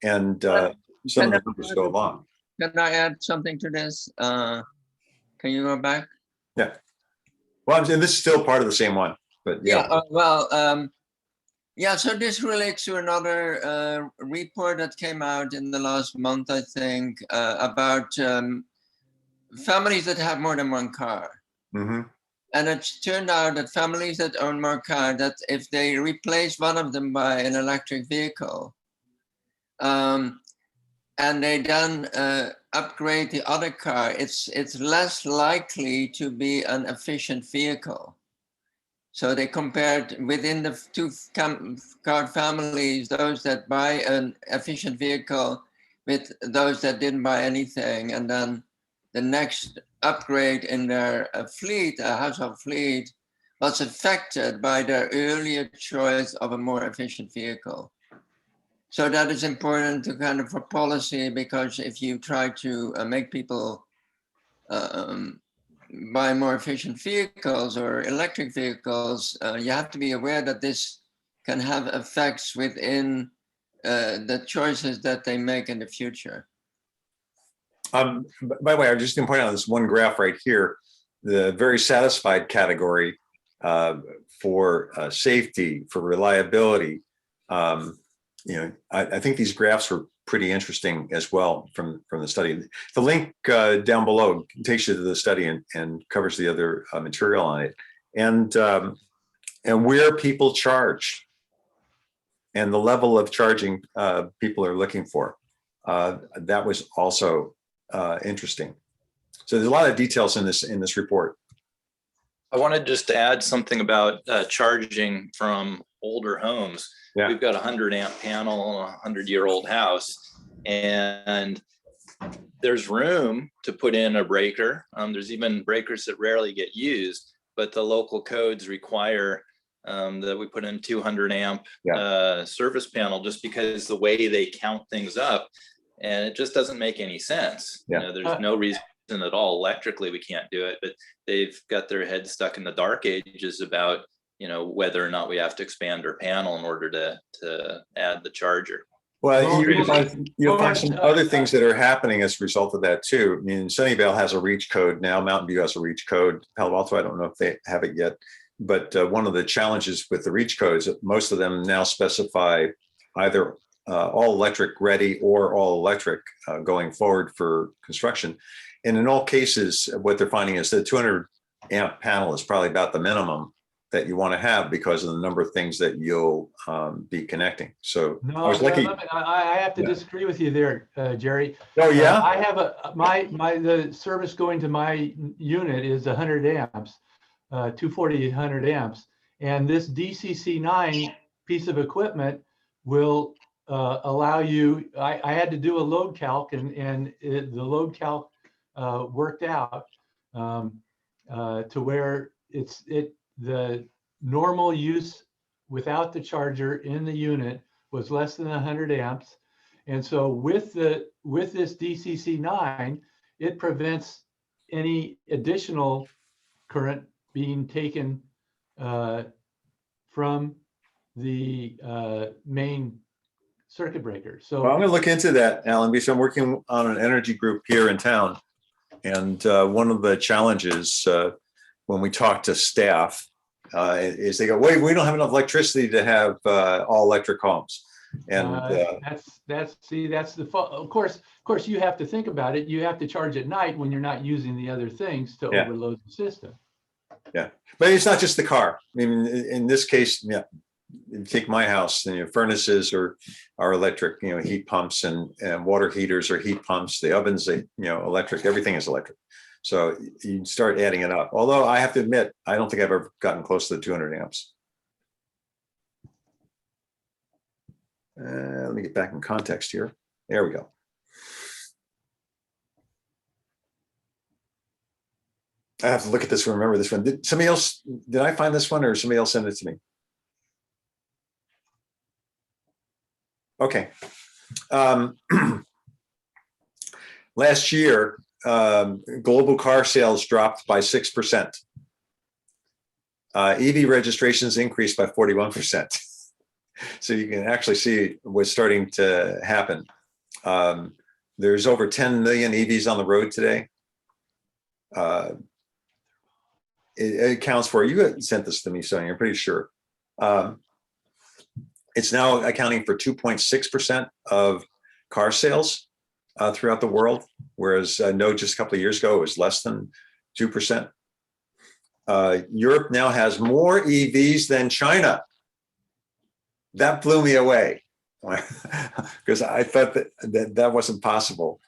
A: and some of the numbers go along.
H: Can I add something to this? Can you go back?
A: Yeah. Well, I'm saying this is still part of the same one, but yeah.
H: Yeah, so this relates to another report that came out in the last month, I think, about families that have more than one car.
A: Mm-hmm.
H: And it turned out that families that own more cars, that if they replace one of them by an electric vehicle, and they then upgrade the other car, it's less likely to be an efficient vehicle. So they compared within the two car families, those that buy an efficient vehicle with those that didn't buy anything. And then the next upgrade in their fleet, a household fleet, was affected by their earlier choice of a more efficient vehicle. So that is important to kind of for policy, because if you try to make people buy more efficient vehicles or electric vehicles, you have to be aware that this can have effects within the choices that they make in the future.
A: By the way, I just didn't point out this one graph right here, the very satisfied category for safety, for reliability. I think these graphs were pretty interesting as well from the study. The link down below takes you to the study and covers the other material on it, and where people charge and the level of charging people are looking for. That was also interesting. So there's a lot of details in this report.
Q: I wanted just to add something about charging from older homes.
A: Yeah.
Q: We've got a 100-amp panel on a 100-year-old house, and there's room to put in a breaker. There's even breakers that rarely get used, but the local codes require that we put in 200-amp service panel, just because the way they count things up, and it just doesn't make any sense.
A: Yeah.
Q: There's no reason at all. Electrically, we can't do it, but they've got their heads stuck in the dark ages about whether or not we have to expand our panel in order to add the charger.
A: Well, you'll find some other things that are happening as a result of that too. I mean, Sunnyvale has a reach code now. Mountain View has a reach code. Palo Alto, I don't know if they have it yet. But one of the challenges with the reach codes, most of them now specify either all electric ready or all electric going forward for construction. And in all cases, what they're finding is that 200-amp panel is probably about the minimum that you want to have because of the number of things that you'll be connecting. So
C: no,
A: I was lucky.
C: I have to disagree with you there, Jerry.
A: Oh yeah.
C: I have the service going to my unit is 100 amps, 240 100 amps, and this DCC9 piece of equipment will allow you. I had to do a load calc, and the load calc worked out to where the normal use without the charger in the unit was less than 100 amps. And so with this DCC9, it prevents any additional current being taken from the main circuit breaker. So
A: well, I'm going to look into that, Alan, because I'm working on an energy group here in town. And one of the challenges when we talk to staff is they go, wait, we don't have enough electricity to have all electric homes. And
C: that's the of course you have to think about it. You have to charge at night when you're not using the other things to overload the system.
A: Yeah, but it's not just the car. I mean, in this case, yeah, you take my house, and furnaces are electric, heat pumps and water heaters are heat pumps. The ovens, electric, everything is electric. So you start adding it up. Although I have to admit, I don't think I've ever gotten close to the 200 amps. Let me get back in context here. There we go. I have to look at this one, remember this one. Did I find this one or somebody else send it to me? Okay. Last year, global car sales dropped by 6%. EV registrations increased by 41%. So you can actually see what's starting to happen. There's over 10 million EVs on the road today. It accounts for, you sent this to me, Sonia, I'm pretty sure. It's now accounting for 2.6% of car sales throughout the world, whereas I know just a couple of years ago, it was less than 2%. Europe now has more EVs than China. That blew me away because I thought that wasn't possible.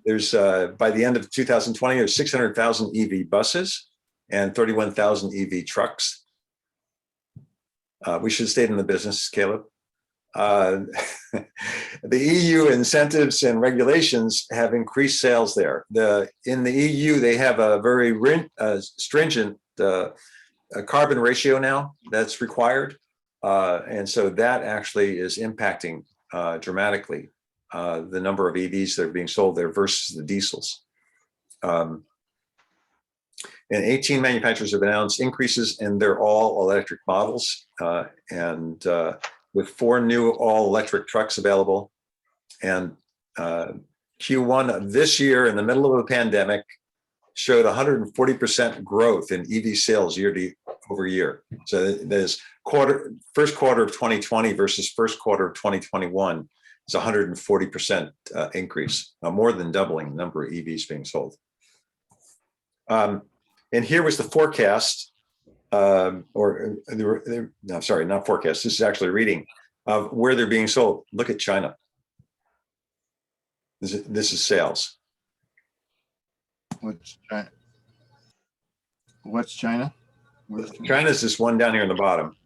A: There's by the end of 2020, there's 600,000 EV buses and 31,000 EV trucks. We should have stayed in the business, Caleb. The EU incentives and regulations have increased sales there. In the EU, they have a very stringent carbon ratio now that's required. And so that actually is impacting dramatically the number of EVs that are being sold there versus the diesels. And 18 manufacturers have announced increases in their all electric models, and with 4 new all electric trucks available. And Q1 of this year, in the middle of a pandemic, showed 140% growth in EV sales year over year. So there's first quarter of 2020 versus first quarter of 2021. It's 140% increase, more than doubling the number of EVs being sold. And here was the forecast, no, sorry, not forecast. This is actually reading of where they're being sold. Look at China. This is sales.
G: What's China? What's China?
A: China's this one down here on the bottom.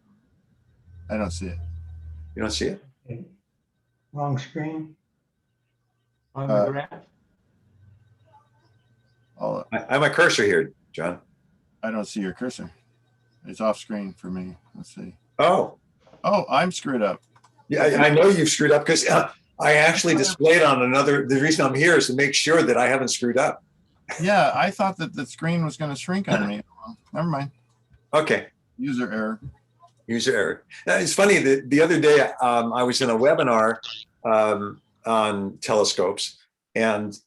G: I don't see it.
A: You don't see it?
N: Wrong screen.
C: On the graph?
A: I have my cursor here, John.
G: I don't see your cursor. It's off screen for me. Let's see.
A: Oh,
G: I'm screwed up.
A: Yeah, I know you've screwed up because I actually displayed on another. The reason I'm here is to make sure that I haven't screwed up.
G: Yeah, I thought that the screen was going to shrink on me. Well, never mind.
A: Okay.
G: User error.
A: User error. Now, it's funny that the other day I was in a webinar on telescopes, and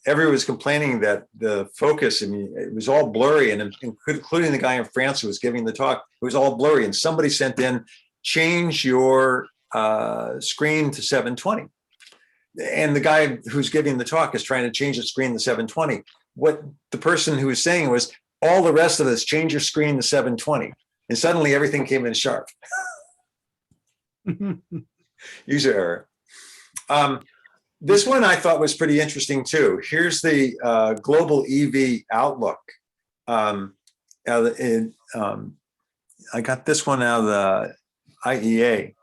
A: everyone was complaining that the focus, I mean, it was all blurry, and including the guy in France who was giving the talk, it was all blurry. And somebody sent in, change your screen to 720. And the guy who's giving the talk is trying to change the screen to 720. What the person who was saying was, all the rest of us, change your screen to 720. And suddenly everything came in sharp. User error. This one I thought was pretty interesting too. Here's the global EV outlook. I got this one out of the IEA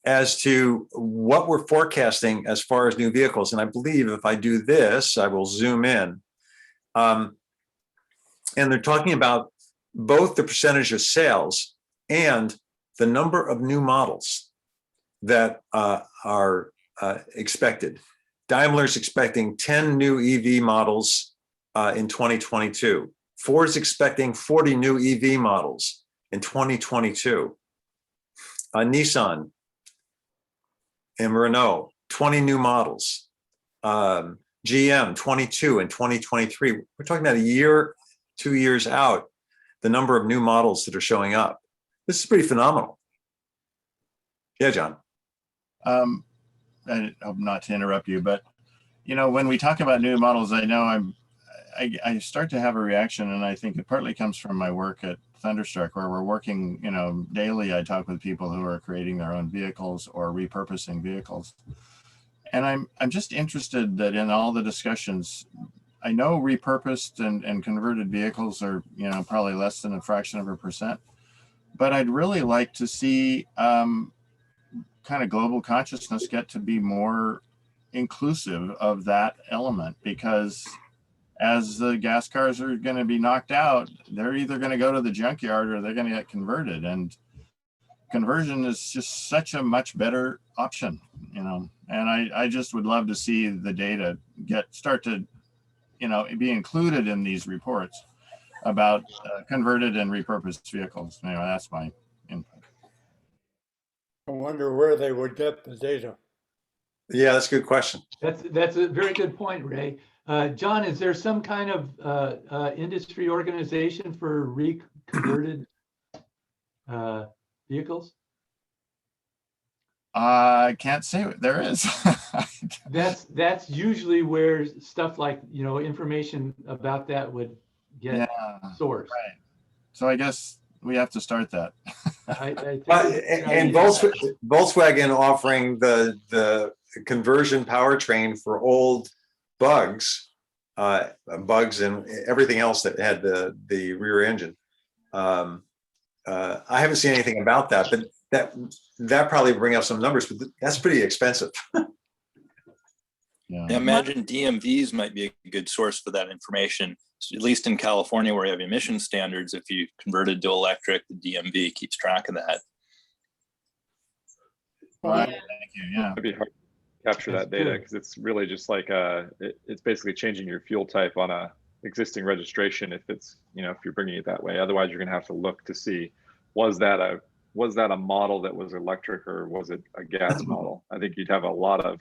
A: as to what we're forecasting as far as new vehicles. And I believe if I do this, I will zoom in. And they're talking about both the percentage of sales and the number of new models that are expected. Daimler's expecting 10 new EV models in 2022. Ford's expecting 40 new EV models in 2022. Nissan and Renault, 20 new models. GM, 22 in 2023. We're talking about a year, 2 years out, the number of new models that are showing up. This is pretty phenomenal. Yeah, John.
G: I hope not to interrupt you, but you know, when we talk about new models, I know I start to have a reaction, and I think it partly comes from my work at Thunderstruck, where we're working, you know, daily. I talk with people who are creating their own vehicles or repurposing vehicles, and I'm just interested that in all the discussions, I know repurposed and converted vehicles are, you know, probably less than a fraction of a percent, but I'd really like to see kind of global consciousness get to be more inclusive of that element, because as the gas cars are going to be knocked out, they're either going to go to the junkyard or they're going to get converted. And conversion is just such a much better option, you know. And I just would love to see the data start to, you know, be included in these reports about converted and repurposed vehicles. Anyway, that's my input.
R: I wonder where they would get the data.
A: Yeah, that's a good question.
C: That's a very good point, Ray. John, is there some kind of industry organization for reconverted vehicles?
G: I can't say there is.
C: That's usually where stuff like, you know, information about that would get sourced.
G: Right. So I guess we have to start that.
C: I think
A: And Volkswagen offering the conversion powertrain for old bugs and everything else that had the rear engine. I haven't seen anything about that, but that probably bring up some numbers, but that's pretty expensive.
G: Yeah.
Q: I imagine DMVs might be a good source for that information. At least in California, where you have emission standards, if you converted to electric, the DMV keeps track of that.
G: Well, thank you. Yeah.
J: It'd be hard to capture that data because it's really just like it's basically changing your fuel type on a existing registration if it's, you know, if you're bringing it that way. Otherwise, you're going to have to look to see was that a model that was electric or was it a gas model? I think you'd have a lot of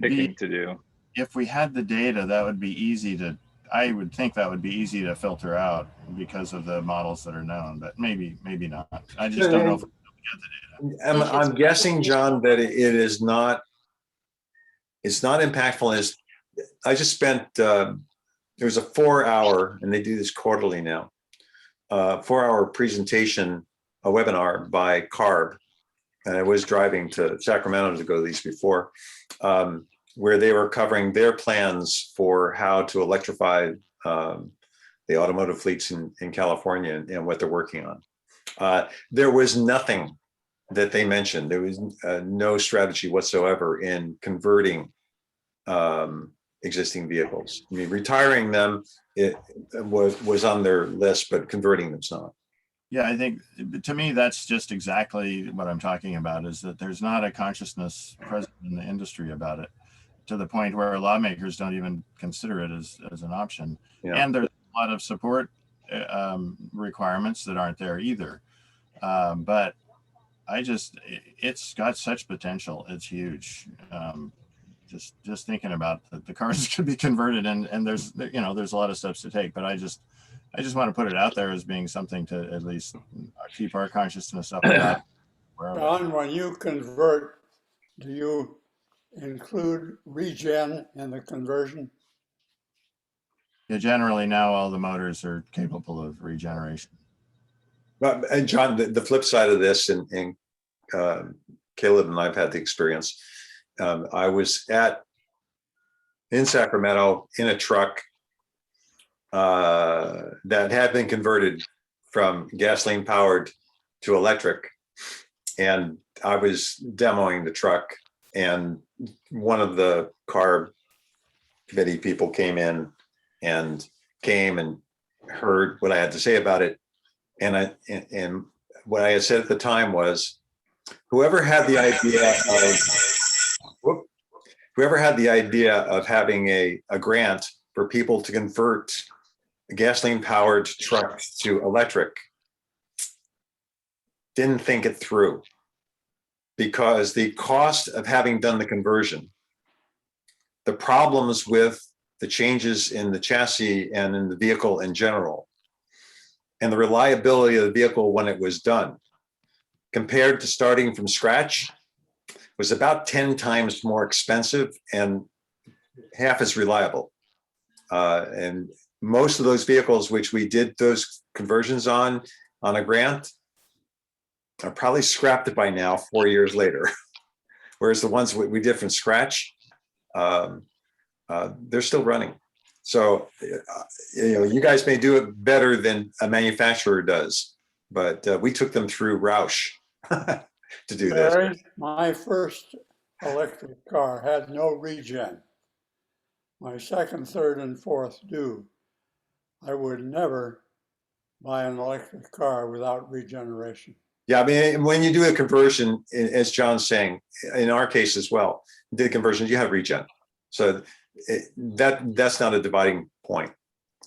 J: picking to do.
G: If we had the data, that would be easy to. I would think that would be easy to filter out because of the models that are known, but maybe not. I just don't know if we get the data.
A: I'm guessing, John, that it is not. It's not impactful. As I just spent. There was a 4-hour, and they do this quarterly now. 4-hour presentation, a webinar by CARB, and I was driving to Sacramento to go to these before. Where they were covering their plans for how to electrify the automotive fleets in California and what they're working on. There was nothing that they mentioned. There was no strategy whatsoever in converting existing vehicles. I mean, retiring them it was on their list, but converting them's not.
G: Yeah, I think to me, that's just exactly what I'm talking about, is that there's not a consciousness present in the industry about it, to the point where lawmakers don't even consider it as an option. Yeah. And there's a lot of support requirements that aren't there either. But it's got such potential. It's huge. Just thinking about the cars could be converted, and there's a lot of steps to take, but I just want to put it out there as being something to at least keep our consciousness up about.
R: John, when you convert, do you include regen in the conversion?
G: Yeah, generally now all the motors are capable of regeneration.
A: But and John, the flip side of this, and Caleb and I've had the experience. I was in Sacramento in a truck that had been converted from gasoline powered to electric, and I was demoing the truck, and one of the CARB committee people came in and heard what I had to say about it, and what I had said at the time was, whoever had the idea of having a grant for people to convert gasoline powered trucks to electric didn't think it through, because the cost of having done the conversion, the problems with the changes in the chassis and in the vehicle in general, and the reliability of the vehicle when it was done, compared to starting from scratch, was about 10 times more expensive and half as reliable. And most of those vehicles which we did those conversions on a grant are probably scrapped by now 4 years later. Whereas the ones we did from scratch, they're still running. So, you guys may do it better than a manufacturer does, but we took them through Roush to do this.
R: My first electric car had no regen. my second, third, and fourth do. I would never buy an electric car without regeneration.
A: Yeah, I mean, when you do a conversion, as John's saying, in our case as well, did conversions, you have regen. So that's not a dividing point.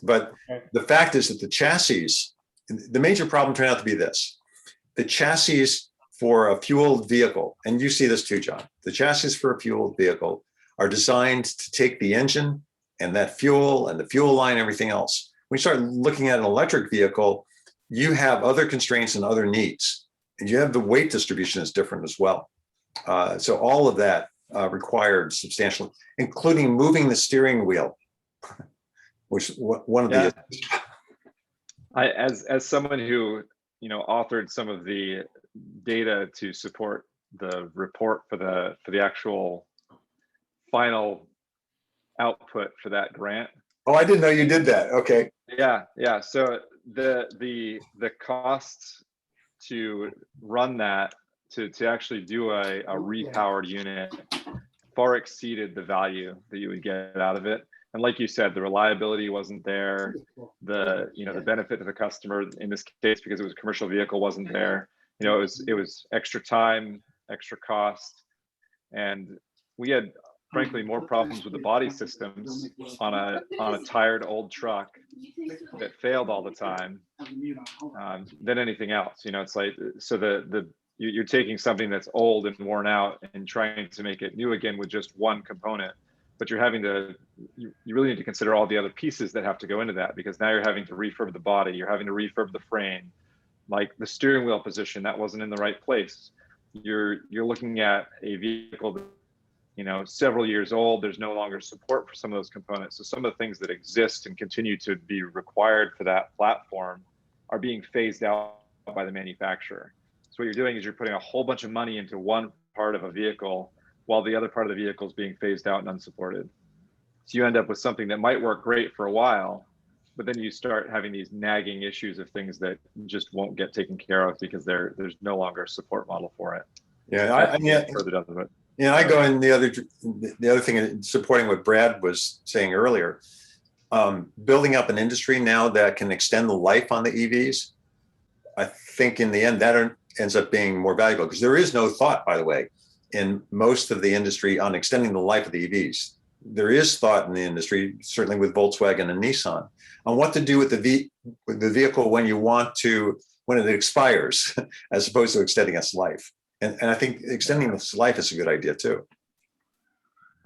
A: But the fact is that the chassis, the major problem turned out to be this. The chassis for a fueled vehicle, and you see this too, John, the chassis for a fueled vehicle are designed to take the engine and that fuel and the fuel line, everything else. When you start looking at an electric vehicle, you have other constraints and other needs. And you have the weight distribution is different as well. So all of that required substantial, including moving the steering wheel, which one of the.
J: As someone who authored some of the data to support the report for the actual final output for that grant.
A: Oh, I didn't know you did that. Okay.
J: Yeah. So the costs to run that to actually do a repowered unit far exceeded the value that you would get out of it. And like you said, the reliability wasn't there. The benefit to the customer in this case, because it was a commercial vehicle, wasn't there. It was extra time, extra cost, and we had frankly more problems with the body systems on a tired old truck that failed all the time than anything else. It's like, so you're taking something that's old and worn out and trying to make it new again with just one component, but you really need to consider all the other pieces that have to go into that, because now you're having to refurb the body, you're having to refurb the frame, like the steering wheel position that wasn't in the right place. You're looking at a vehicle that, several years old, there's no longer support for some of those components. So some of the things that exist and continue to be required for that platform are being phased out by the manufacturer. So what you're doing is you're putting a whole bunch of money into one part of a vehicle while the other part of the vehicle is being phased out and unsupported. So you end up with something that might work great for a while, but then you start having these nagging issues of things that just won't get taken care of because there's no longer a support model for it.
A: Yeah,
J: further down the road.
A: Yeah, I go in the other thing, supporting what Brad was saying earlier, building up an industry now that can extend the life on the EVs. I think in the end that ends up being more valuable, because there is no thought, by the way, in most of the industry on extending the life of the EVs. There is thought in the industry, certainly with Volkswagen and Nissan, on what to do with the vehicle when it expires, as opposed to extending its life. And I think extending its life is a good idea too.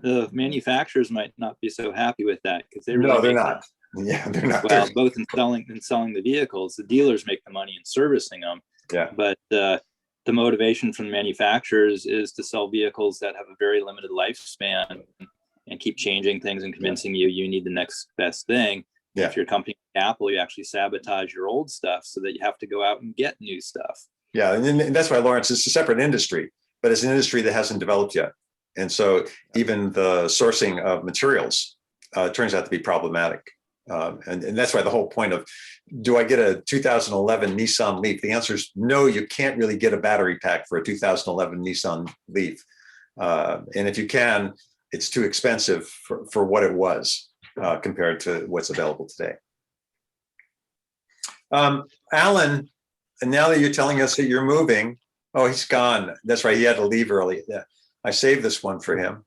K: The manufacturers might not be so happy with that, because they really
A: no, they're not. Yeah, they're not.
K: Well, both in selling the vehicles, the dealers make the money in servicing them.
A: Yeah.
K: But the motivation from the manufacturers is to sell vehicles that have a very limited lifespan and keep changing things and convincing you need the next best thing.
A: Yeah.
K: If you're a company like Apple, you actually sabotage your old stuff so that you have to go out and get new stuff.
A: Yeah, and that's why, Lawrence, it's a separate industry, but it's an industry that hasn't developed yet. And so even the sourcing of materials turns out to be problematic. And that's why the whole point of, do I get a 2011 Nissan Leaf? The answer is no, you can't really get a battery pack for a 2011 Nissan Leaf. And if you can, it's too expensive for what it was compared to what's available today. Alan, and now that you're telling us that you're moving, oh, he's gone. That's right, he had to leave early. Yeah, I saved this one for him.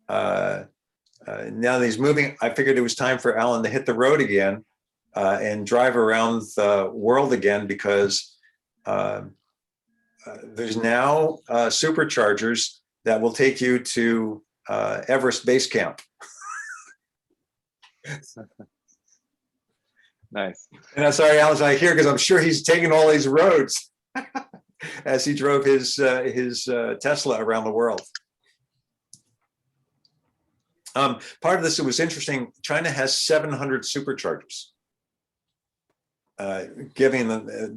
A: Now that he's moving, I figured it was time for Alan to hit the road again and drive around the world again, because there's now superchargers that will take you to Everest Base Camp.
J: Nice.
A: And I'm sorry, Alan's not here, because I'm sure he's taking all these roads as he drove his Tesla around the world. Part of this, it was interesting. China has 700 superchargers, given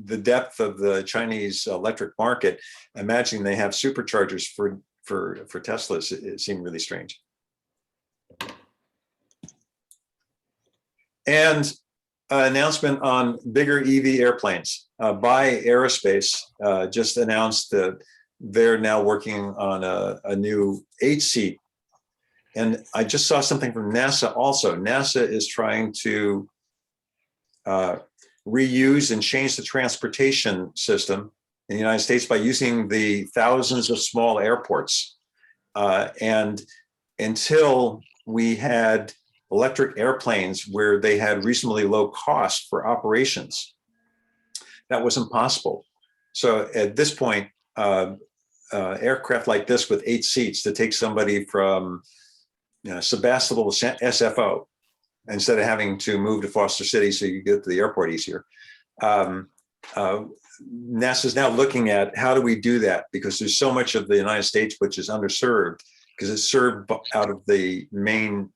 A: the depth of the Chinese electric market. Imagining they have superchargers for Teslas, it seemed really strange. And announcement on bigger EV airplanes by Aerospace. Just announced that they're now working on a new 8-seat And I just saw something from NASA also. NASA is trying to reuse and change the transportation system in the United States by using the thousands of small airports. And until we had electric airplanes where they had reasonably low cost for operations, that was impossible. So at this point, aircraft like this with 8 seats to take somebody from Sebastopol to SFO, instead of having to move to Foster City so you get to the airport easier. NASA's now looking at how do we do that, because there's so much of the United States which is underserved because it's served out of the main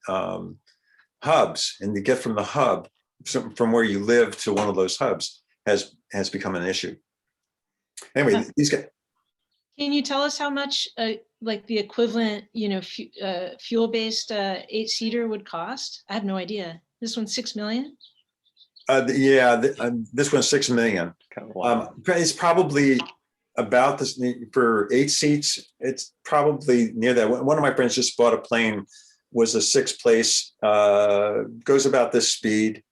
A: hubs, and to get from the hub, from where you live to one of those hubs has become an issue. Anyway, these guys.
F: Can you tell us how much like the equivalent, fuel-based 8-seater would cost? I have no idea. This one's $6 million?
A: This one's $6 million. It's probably about this for 8 seats. It's probably near that. One of my friends just bought a plane, was a 6-place, goes about this speed,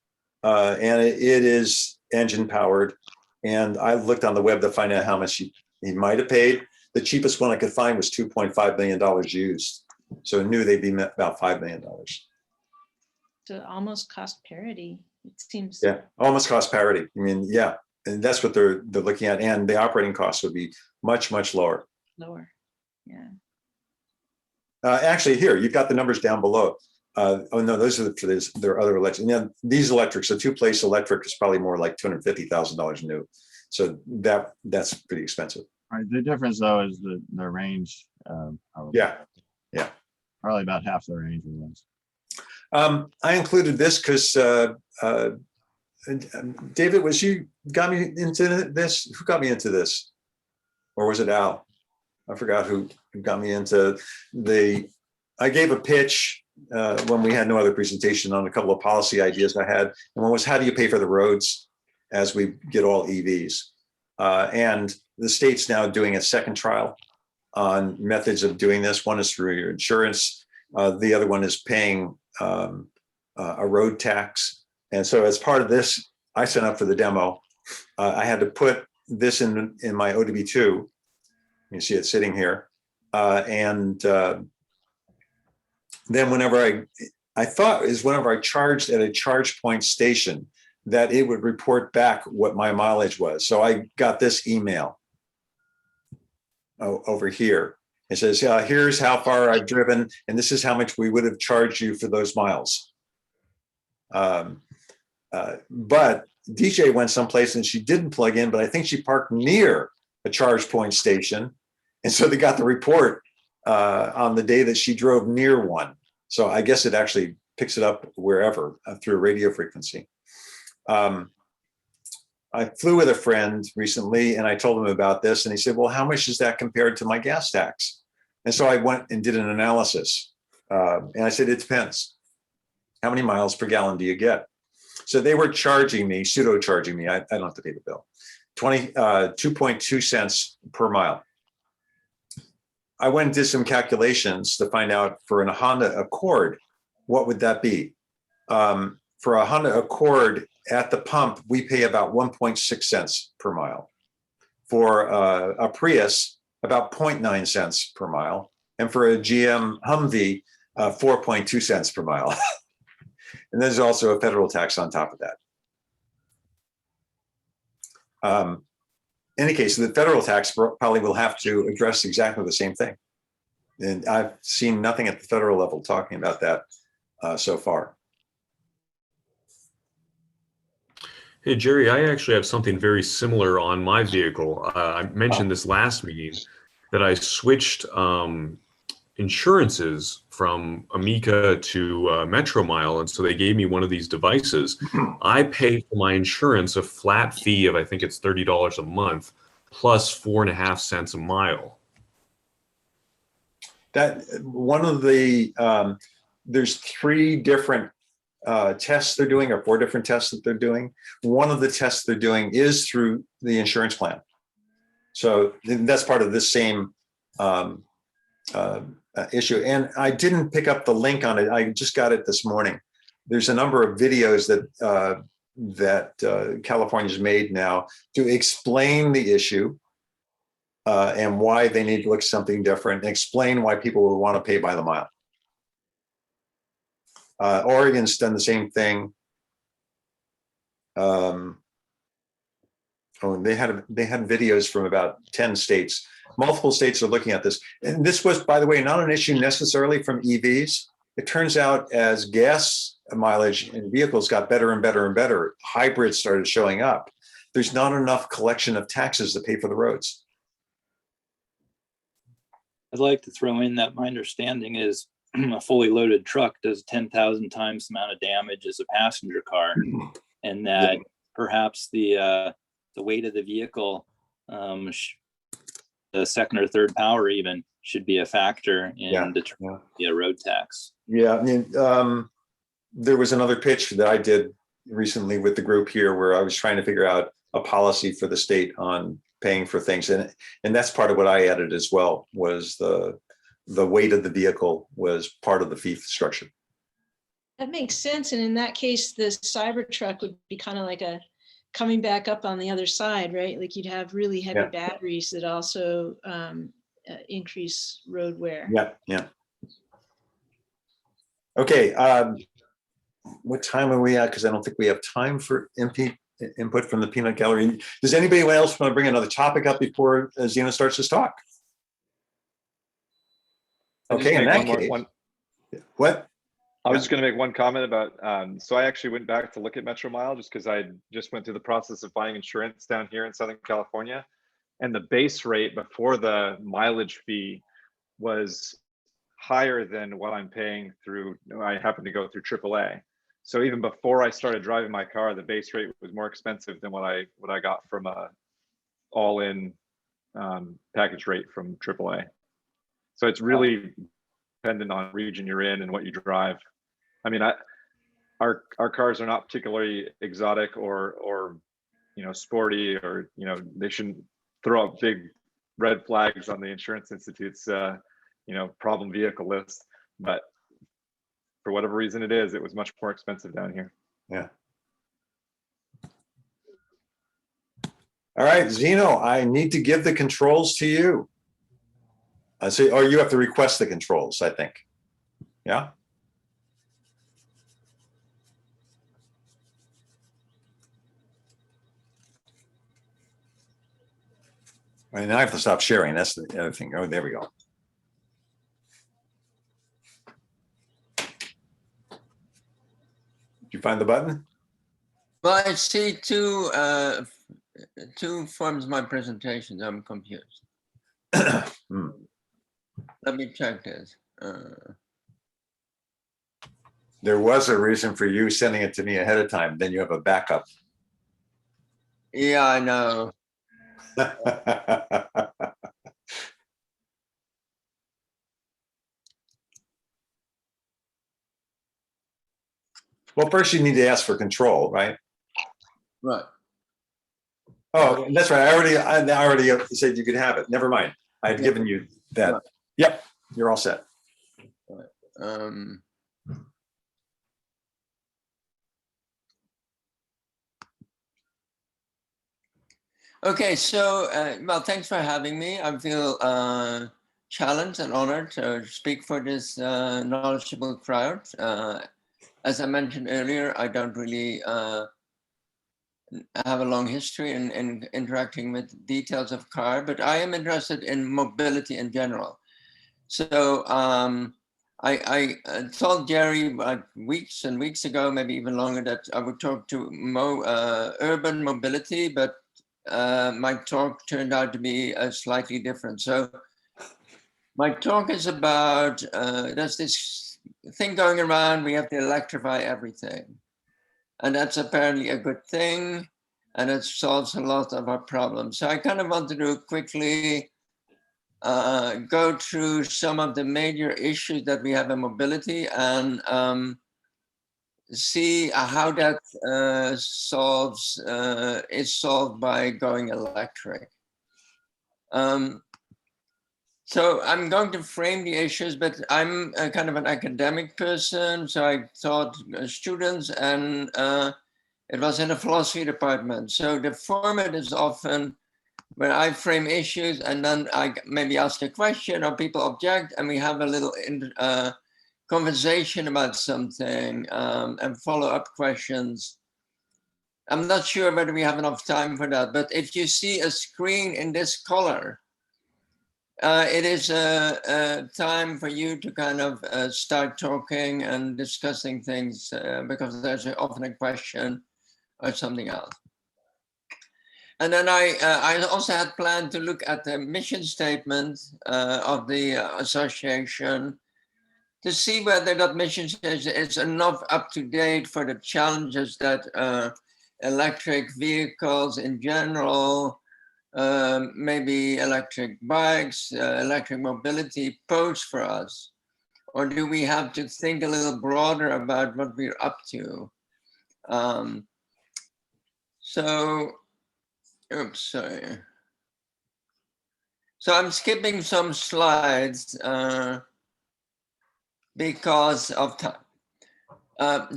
A: and it is engine powered. And I looked on the web to find out how much he might have paid. The cheapest one I could find was $2.5 million used. So I knew they'd be about $5 million.
F: To almost cost parity, it seems.
A: Yeah, almost cost parity. I mean, yeah, and that's what they're looking at. And the operating costs would be much, much lower.
F: Lower, yeah.
A: Actually, here, you've got the numbers down below. Oh no, those are there are other electric. Yeah, these electrics, a 2-place electric is probably more like $250,000 new. So that's pretty expensive.
G: Right. The difference though is the range.
A: Yeah.
G: Probably about half the range of those.
A: I included this because David, got me into this? Who got me into this? Or was it Al? I forgot who got me into I gave a pitch when we had no other presentation on a couple of policy ideas I had. And one was, how do you pay for the roads as we get all EVs? And the state's now doing a second trial on methods of doing this. One is through your insurance. The other one is paying a road tax. And so as part of this, I signed up for the demo. I had to put this in my ODB2. You see it sitting here. And then whenever I thought is whenever I charged at a charge point station, that it would report back what my mileage was. So I got this email over here. It says, here's how far I've driven, and this is how much we would have charged you for those miles. But DJ went someplace and she didn't plug in, but I think she parked near a charge point station. And so they got the report on the day that she drove near one. So I guess it actually picks it up wherever through a radio frequency. I flew with a friend recently and I told him about this, and he said, well, how much is that compared to my gas tax? And so I went and did an analysis. And I said, it depends. How many miles per gallon do you get? So they were charging me, pseudo charging me. I don't have to pay the bill. 2.2 cents per mile. I went and did some calculations to find out for a Honda Accord, what would that be? For a Honda Accord at the pump, we pay about 1.6 cents per mile. For a Prius, about 0.9 cents per mile. And for a GM Humvee, 4.2 cents per mile. And there's also a federal tax on top of that. In any case, the federal tax probably will have to address exactly the same thing. And I've seen nothing at the federal level talking about that so far.
E: Hey, Jerry, I actually have something very similar on my vehicle. I mentioned this last meeting that I switched insurances from Amica to Metromile. And so they gave me one of these devices. I pay for my insurance a flat fee of, I think it's $30 a month, plus 4.5 cents a mile.
A: That one of the, there's 3 different tests they're doing, or 4 different tests that they're doing. One of the tests they're doing is through the insurance plan. So that's part of this same issue. And I didn't pick up the link on it. I just got it this morning. There's a number of videos that California's made now to explain the issue and why they need to look something different, and explain why people will want to pay by the mile. Oregon's done the same thing. They had videos from about 10 states. Multiple states are looking at this. And this was, by the way, not an issue necessarily from EVs. It turns out as gas mileage in vehicles got better and better and better, hybrids started showing up. There's not enough collection of taxes to pay for the roads.
K: I'd like to throw in that my understanding is a fully loaded truck does 10,000 times the amount of damage as a passenger car, and that perhaps the weight of the vehicle, the second or third power even, should be a factor in determining a road tax.
A: Yeah, I mean, there was another pitch that I did recently with the group here where I was trying to figure out a policy for the state on paying for things, and that's part of what I added as well, was the weight of the vehicle was part of the fee structure.
F: That makes sense. And in that case, the Cybertruck would be kind of like a coming back up on the other side, right? Like you'd have really heavy batteries that also increase road wear.
A: Yeah. Okay. What time are we at? Because I don't think we have time for input from the peanut gallery. Does anybody else want to bring another topic up before Zeno starts his talk? Okay, in that case. What?
J: I was just going to make one comment about, so I actually went back to look at Metro Mile just because I just went through the process of buying insurance down here in Southern California. And the base rate before the mileage fee was higher than what I'm paying through, I happen to go through AAA. So even before I started driving my car, the base rate was more expensive than what I got from a all-in package rate from AAA. So it's really dependent on region you're in and what you drive. I mean, our cars are not particularly exotic or sporty, or they shouldn't throw up big red flags on the Insurance Institute's problem vehicle list. But for whatever reason it was much more expensive down here.
A: Yeah. All right, Zeno, I need to give the controls to you. Or you have to request the controls, I think. Yeah. I mean, I have to stop sharing. That's the other thing. Oh, there we go. Did you find the button?
H: Well, I see two forms of my presentations. I'm confused. Let me check this.
A: There was a reason for you sending it to me ahead of time. Then you have a backup.
H: Yeah, I know.
A: Well, first you need to ask for control, right?
H: Right.
A: Oh, that's right. I already said you could have it. Never mind. I had given you that. Right. Yep, you're all set.
H: Right. Okay, so well, thanks for having me. I feel challenged and honored to speak for this knowledgeable crowd. As I mentioned earlier, I don't really have a long history in interacting with details of car, but I am interested in mobility in general. So I told Jerry weeks and weeks ago, maybe even longer, that I would talk to urban mobility, but my talk turned out to be slightly different. So my talk is about, there's this thing going around, we have to electrify everything. And that's apparently a good thing, and it solves a lot of our problems. So I kind of want to quickly go through some of the major issues that we have in mobility and see how that is solved by going electric. So I'm going to frame the issues, but I'm a kind of an academic person. So I taught students, and it was in a philosophy department. So the format is often where I frame issues, and then I maybe ask a question or people object, and we have a little conversation about something and follow-up questions. I'm not sure whether we have enough time for that, but if you see a screen in this color, it is a time for you to kind of start talking and discussing things because there's often a question or something else. And then I also had planned to look at the mission statement of the association to see whether that mission statement is enough up to date for the challenges that electric vehicles in general, maybe electric bikes, electric mobility pose for us? Or do we have to think a little broader about what we're up to? Oops, sorry. So I'm skipping some slides because of time.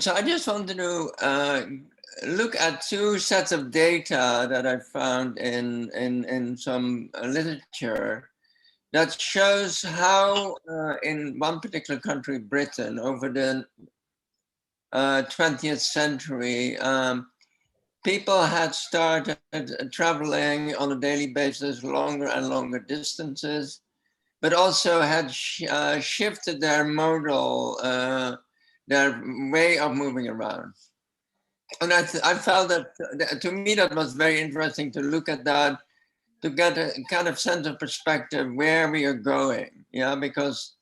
H: So I just wanted to look at two sets of data that I found in some literature that shows how in one particular country, Britain, over the 20th century, people had started traveling on a daily basis longer and longer distances, but also had shifted their modal, their way of moving around. And I felt that, to me, that was very interesting to look at that, to get a kind of sense of perspective where we are going, yeah, because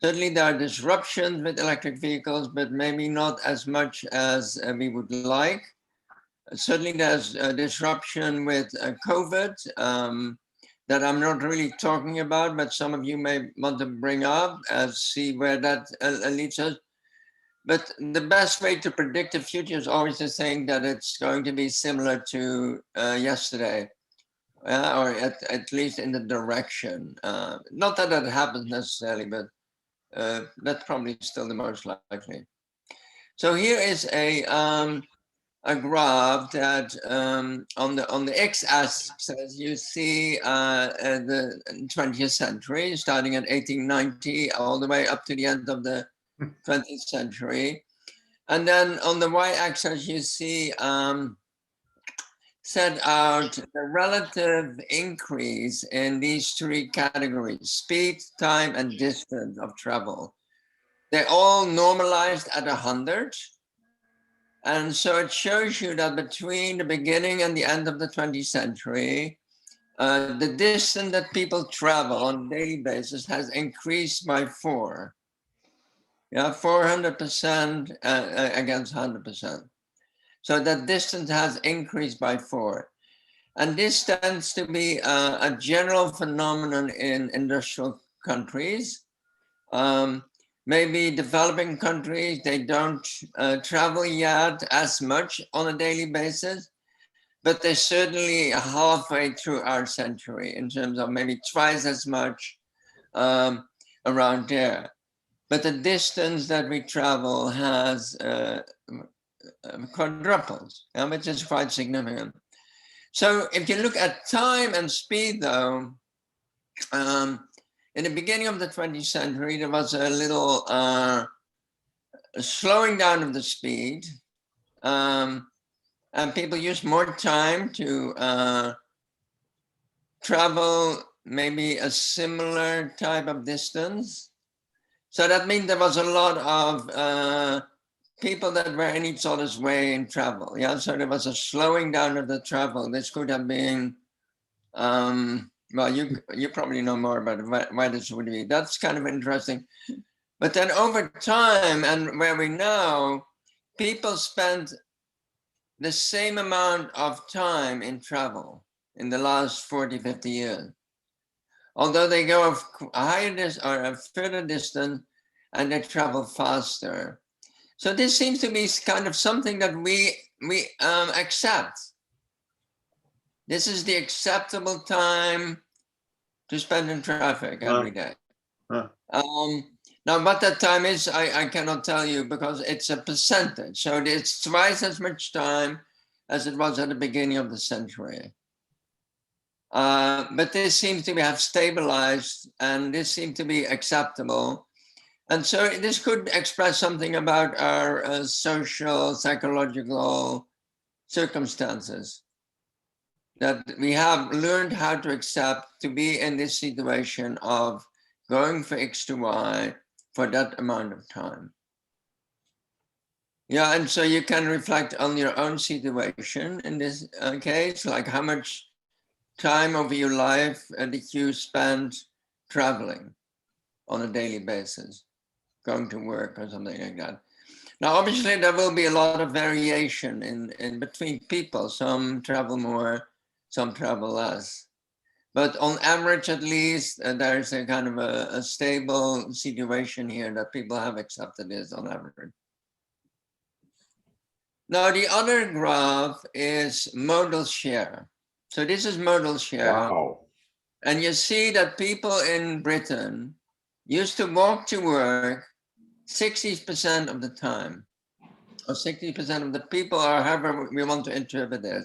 H: certainly there are disruptions with electric vehicles, but maybe not as much as we would like. Certainly there's a disruption with COVID that I'm not really talking about, but some of you may want to bring up and see where that leads us. But the best way to predict the future is always to think that it's going to be similar to yesterday, or at least in the direction. Not that that happens necessarily, but that's probably still the most likely. So here is a graph that on the x-axis you see the 20th century, starting at 1890 all the way up to the end of the 20th century. And then on the y-axis you see set out the relative increase in these three categories: speed, time, and distance of travel. They all normalized at 100. And so it shows you that between the beginning and the end of the 20th century, the distance that people travel on a daily basis has increased by 4. Yeah, 400% against 100%. So that distance has increased by 4. And this tends to be a general phenomenon in industrial countries. Maybe developing countries, they don't travel yet as much on a daily basis, but they're certainly halfway through our century in terms of maybe twice as much around there. But the distance that we travel has quadrupled, which is quite significant. So if you look at time and speed though, in the beginning of the 20th century, there was a little slowing down of the speed, and people used more time to travel maybe a similar type of distance. So that means there was a lot of people that were in each other's way in travel. Yeah, so there was a slowing down of the travel. This could have been well, you probably know more about why this would be. That's kind of interesting. But then over time and where we know, people spend the same amount of time in travel in the last 40, 50 years. Although they go a higher distance or a further distance and they travel faster. So this seems to be kind of something that we accept. This is the acceptable time to spend in traffic every day.
A: Huh.
H: Now, what that time is, I cannot tell you because it's a percentage. So it's twice as much time as it was at the beginning of the century. But this seems to have stabilized, and this seems to be acceptable. And so this could express something about our social, psychological circumstances, that we have learned how to accept to be in this situation of going from X to Y for that amount of time. Yeah, and so you can reflect on your own situation in this case, like how much time of your life did you spend traveling on a daily basis, going to work or something like that. Now, obviously, there will be a lot of variation in between people. Some travel more, some travel less. But on average, at least, there's a kind of a stable situation here that people have accepted is on average. Now, the other graph is modal share. So this is modal share.
A: Wow.
H: And you see that people in Britain used to walk to work 60% of the time, or 60% of the people, or however we want to interpret it,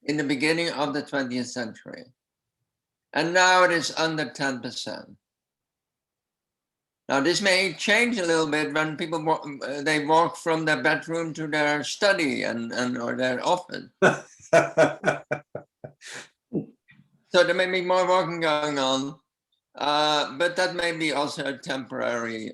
H: in the beginning of the 20th century. And now it is under 10%. Now this may change a little bit when people walk, they walk from their bedroom to their study and or their office. So there may be more walking going on, but that may be also a temporary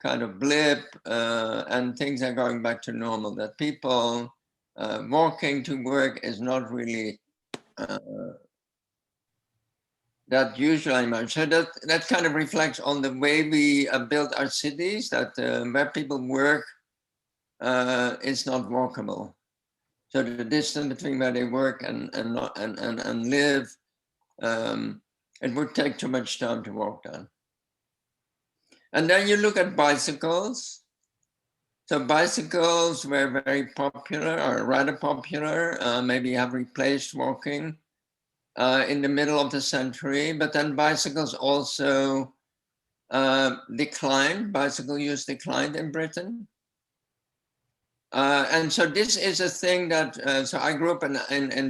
H: kind of blip, and things are going back to normal. That people walking to work is not really that usual anymore. So that kind of reflects on the way we built our cities, that where people work is not walkable. So the distance between where they work and live, it would take too much time to walk down. And then you look at bicycles. So bicycles were very popular, or rather popular, maybe have replaced walking in the middle of the century, but then bicycles also declined. Bicycle use declined in Britain. And so this is a thing that, so I grew up in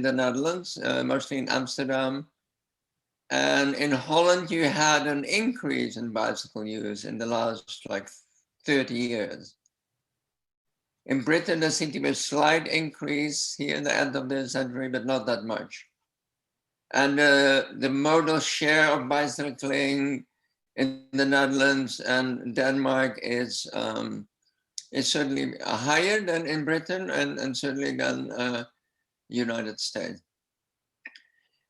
H: the Netherlands, mostly in Amsterdam. And in Holland, you had an increase in bicycle use in the last like 30 years. In Britain, there seemed to be a slight increase here in the end of the century, but not that much. And the modal share of bicycling in the Netherlands and Denmark is certainly higher than in Britain and certainly than United States.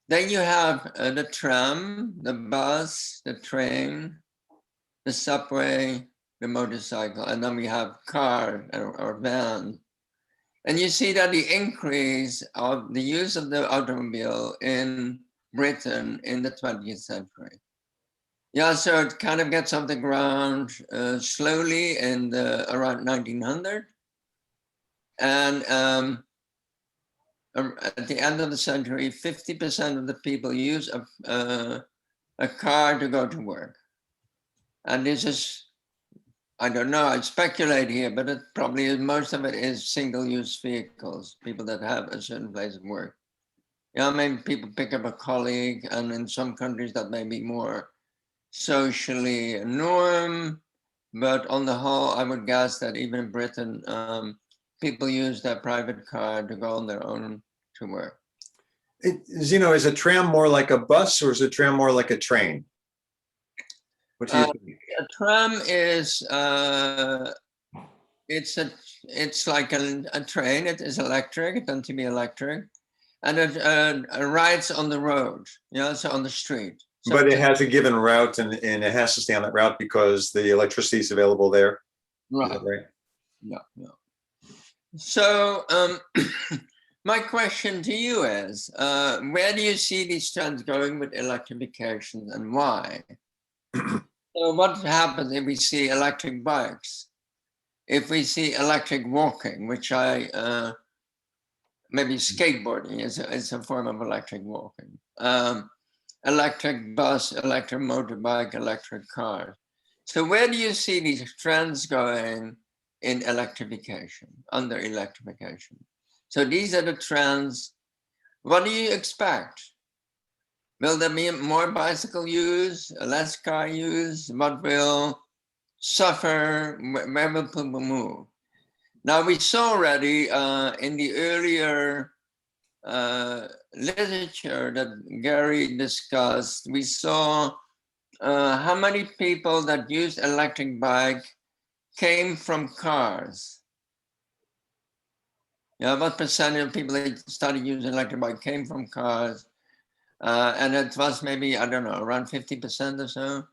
H: Then you have the tram, the bus, the train, the subway, the motorcycle, and then we have car or van. And you see that the increase of the use of the automobile in Britain in the 20th century. Yeah, so it kind of gets off the ground slowly in around 1900. And at the end of the century, 50% of the people use a car to go to work. And this is, I don't know, I speculate here, but it probably is, most of it is single-use vehicles, people that have a certain place of work. Yeah, maybe people pick up a colleague, and in some countries that may be more socially a norm, but on the whole, I would guess that even in Britain, people use their private car to go on their own to work.
A: Zeno, is a tram more like a bus or is a tram more like a train? What do you think?
H: A tram is it's like a train. It is electric. It tends to be electric, and it rides on the road. Yeah, so on the street. So
A: But it has a given route, and it has to stay on that route because the electricity is available there.
H: Right.
A: Right.
H: Yeah. So my question to you is, where do you see these trends going with electrification and why? So what happens if we see electric bikes? If we see electric walking, which maybe skateboarding is a form of electric walking. electric bus, electric motorbike, electric car. So where do you see these trends going in electrification, under electrification? So these are the trends. What do you expect? Will there be more bicycle use, less car use? What will suffer? Where will people move? Now we saw already in the earlier literature that Gary discussed, we saw how many people that used electric bike came from cars. Yeah, what percentage of people that started using electric bike came from cars? And it was maybe, I don't know, around 50% or so.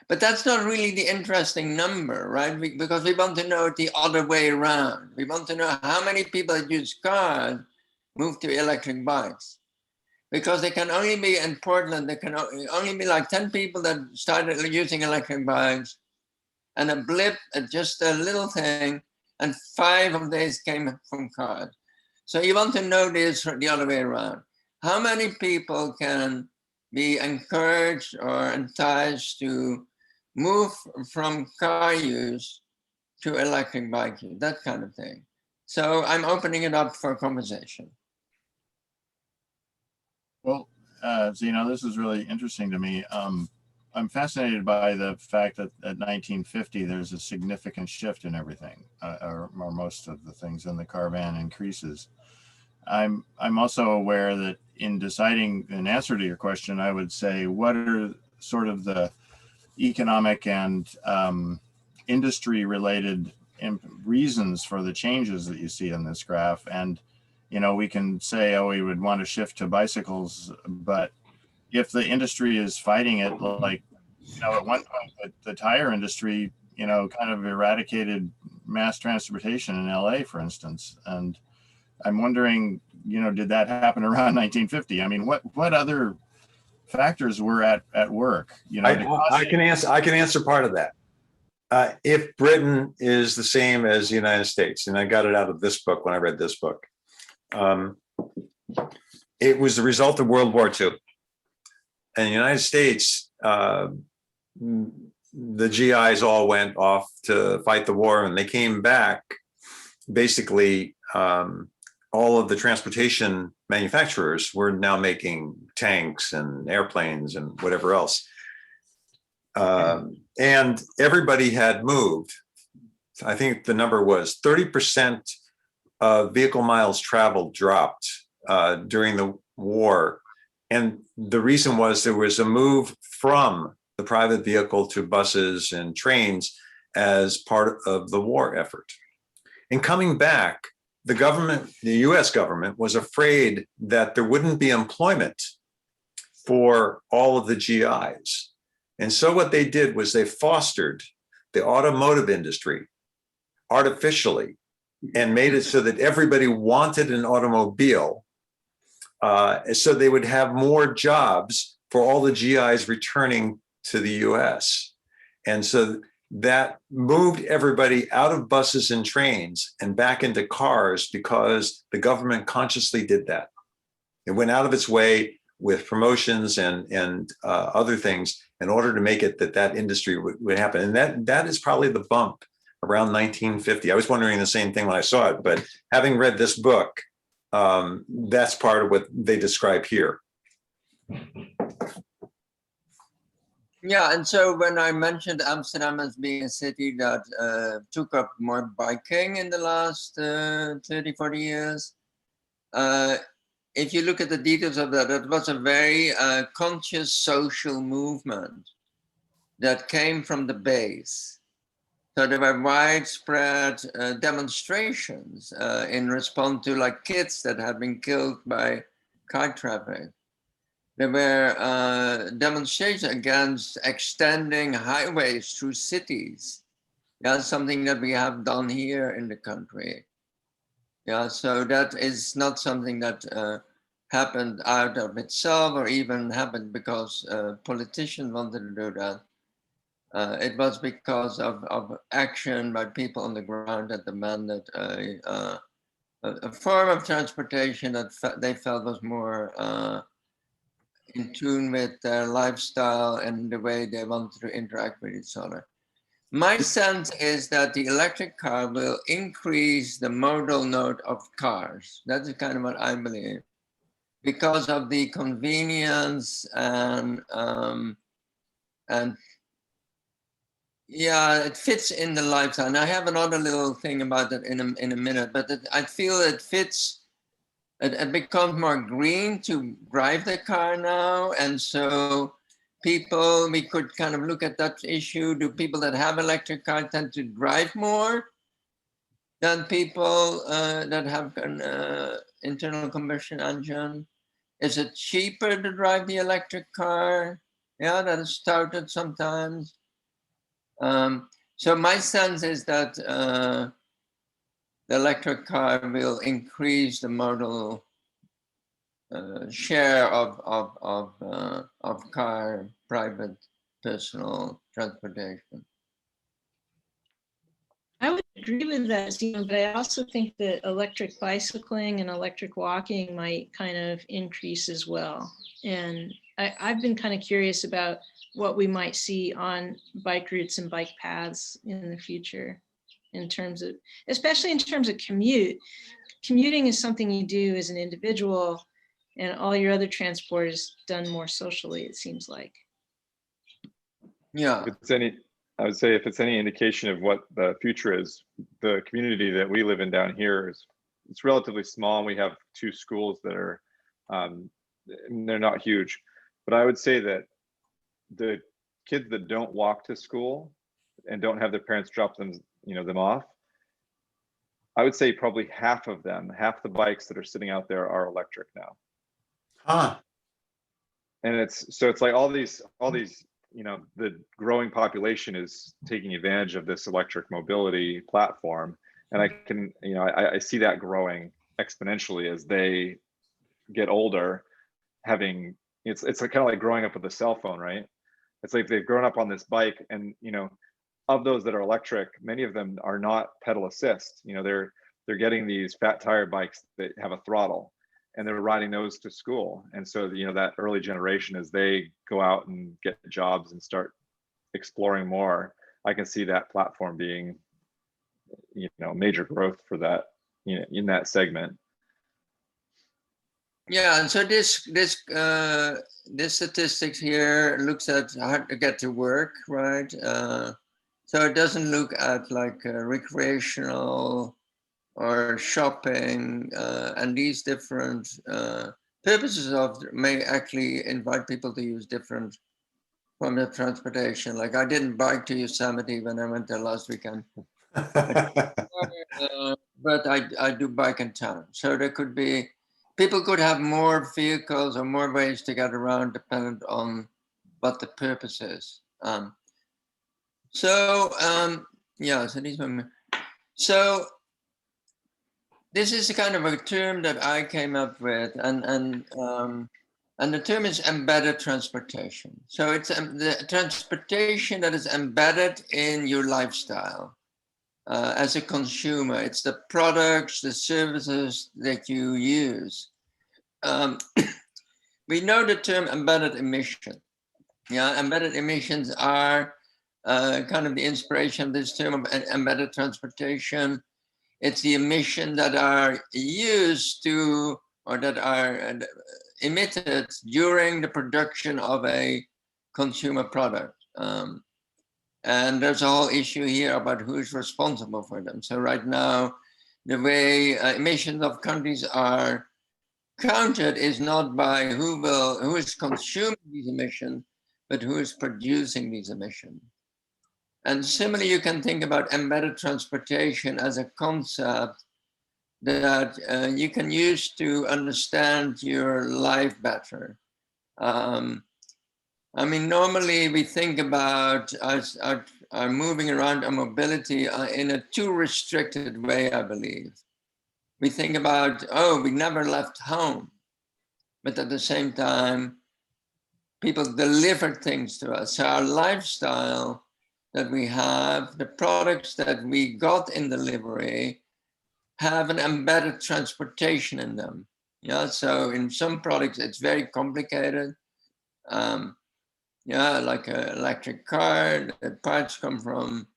H: But that's not really the interesting number, right? Because we want to know the other way around. We want to know how many people that use cars move to electric bikes. Because they can only be in Portland, there can only be like 10 people that started using electric bikes, and a blip, just a little thing, and 5 of these came from cars. So you want to know this the other way around. How many people can be encouraged or enticed to move from car use to electric bike use, that kind of thing. So I'm opening it up for conversation.
G: Well, Zeno, this is really interesting to me. I'm fascinated by the fact that at 1950, there's a significant shift in everything, or most of the things in the caravan increases. I'm also aware that in deciding an answer to your question, I would say, what are sort of the economic and industry related reasons for the changes that you see in this graph? And, you know, we can say, oh, we would want to shift to bicycles, but if the industry is fighting it, like, you know, at one point the tire industry, you know, kind of eradicated mass transportation in LA, for instance. And I'm wondering, you know, did that happen around 1950? I mean, what other factors were at work? You know,
A: I can answer part of that. If Britain is the same as the United States, and I got it out of this book when I read this book, it was the result of World War II. And the United States, the GIs all went off to fight the war, and they came back. Basically, all of the transportation manufacturers were now making tanks and airplanes and whatever else. And everybody had moved. I think the number was 30% of vehicle miles traveled dropped during the war. And the reason was there was a move from the private vehicle to buses and trains as part of the war effort. And coming back, the government, the US government, was afraid that there wouldn't be employment for all of the GIs. And so what they did was they fostered the automotive industry artificially and made it so that everybody wanted an automobile. So they would have more jobs for all the GIs returning to the US. And so that moved everybody out of buses and trains and back into cars because the government consciously did that. It went out of its way with promotions and other things in order to make it that industry would happen. And that is probably the bump around 1950. I was wondering the same thing when I saw it, but having read this book, that's part of what they describe here.
H: Yeah, and so when I mentioned Amsterdam as being a city that took up more biking in the last 30, 40 years, if you look at the details of that, it was a very conscious social movement that came from the base. So there were widespread demonstrations in response to like kids that had been killed by car traffic. There were demonstrations against extending highways through cities. That's something that we have done here in the country. Yeah, so that is not something that happened out of itself or even happened because politicians wanted to do that. It was because of action by people on the ground that demanded a form of transportation that they felt was more in tune with their lifestyle and the way they want to interact with each other. My sense is that the electric car will increase the modal node of cars. That's kind of what I believe, because of the convenience and yeah, it fits in the lifestyle. And I have another little thing about that in a minute, but I feel it fits. It becomes more green to drive the car now, and so people, we could kind of look at that issue. Do people that have electric cars tend to drive more than people that have an internal combustion engine? Is it cheaper to drive the electric car? Yeah, that is touted sometimes. So my sense is that the electric car will increase the modal share of car, private, personal transportation.
F: I would agree with that, Zeno, but I also think that electric bicycling and electric walking might kind of increase as well. And I've been kind of curious about what we might see on bike routes and bike paths in the future in terms of, especially in terms of commute. Commuting is something you do as an individual, and all your other transport is done more socially, it seems like.
H: Yeah.
J: If it's any, I would say if it's any indication of what the future is, the community that we live in down here is, it's relatively small. And we have 2 schools that are, they're not huge, but I would say that the kids that don't walk to school and don't have their parents drop them, them off, I would say probably half of them, half the bikes that are sitting out there are electric now.
A: Huh.
J: And it's like all these, the growing population is taking advantage of this electric mobility platform. And I can, I see that growing exponentially as they get older, having, it's kind of like growing up with a cell phone, right? It's like they've grown up on this bike, and, of those that are electric, many of them are not pedal assist. They're getting these fat tire bikes that have a throttle, and they're riding those to school. And so, that early generation, as they go out and get jobs and start exploring more, I can see that platform being, major growth for that, in that segment.
H: Yeah, and so this statistics here looks at how to get to work, right? So it doesn't look at like recreational or shopping, and these different purposes may actually invite people to use different forms of transportation. Like I didn't bike to Yosemite when I went there last weekend, but I do bike in town. So there could be, people could have more vehicles or more ways to get around dependent on what the purpose is. Yeah, so these were, so this is kind of a term that I came up with, and the term is embedded transportation. So it's the transportation that is embedded in your lifestyle as a consumer. It's the products, the services that you use. We know the term embedded emission. Yeah, embedded emissions are kind of the inspiration of this term of embedded transportation. It's the emission that are used to, or that are emitted during the production of a consumer product. And there's a whole issue here about who's responsible for them. So right now, the way emissions of countries are counted is not by who is consuming these emissions, but who is producing these emissions. And similarly, you can think about embedded transportation as a concept that you can use to understand your life better. I mean, normally we think about our moving around, our mobility in a too restricted way, I believe. We think about, oh, we never left home. But at the same time, people delivered things to us. So our lifestyle that we have, the products that we got in delivery, have an embedded transportation in them. Yeah, so in some products it's very complicated. Yeah, like an electric car, the parts come from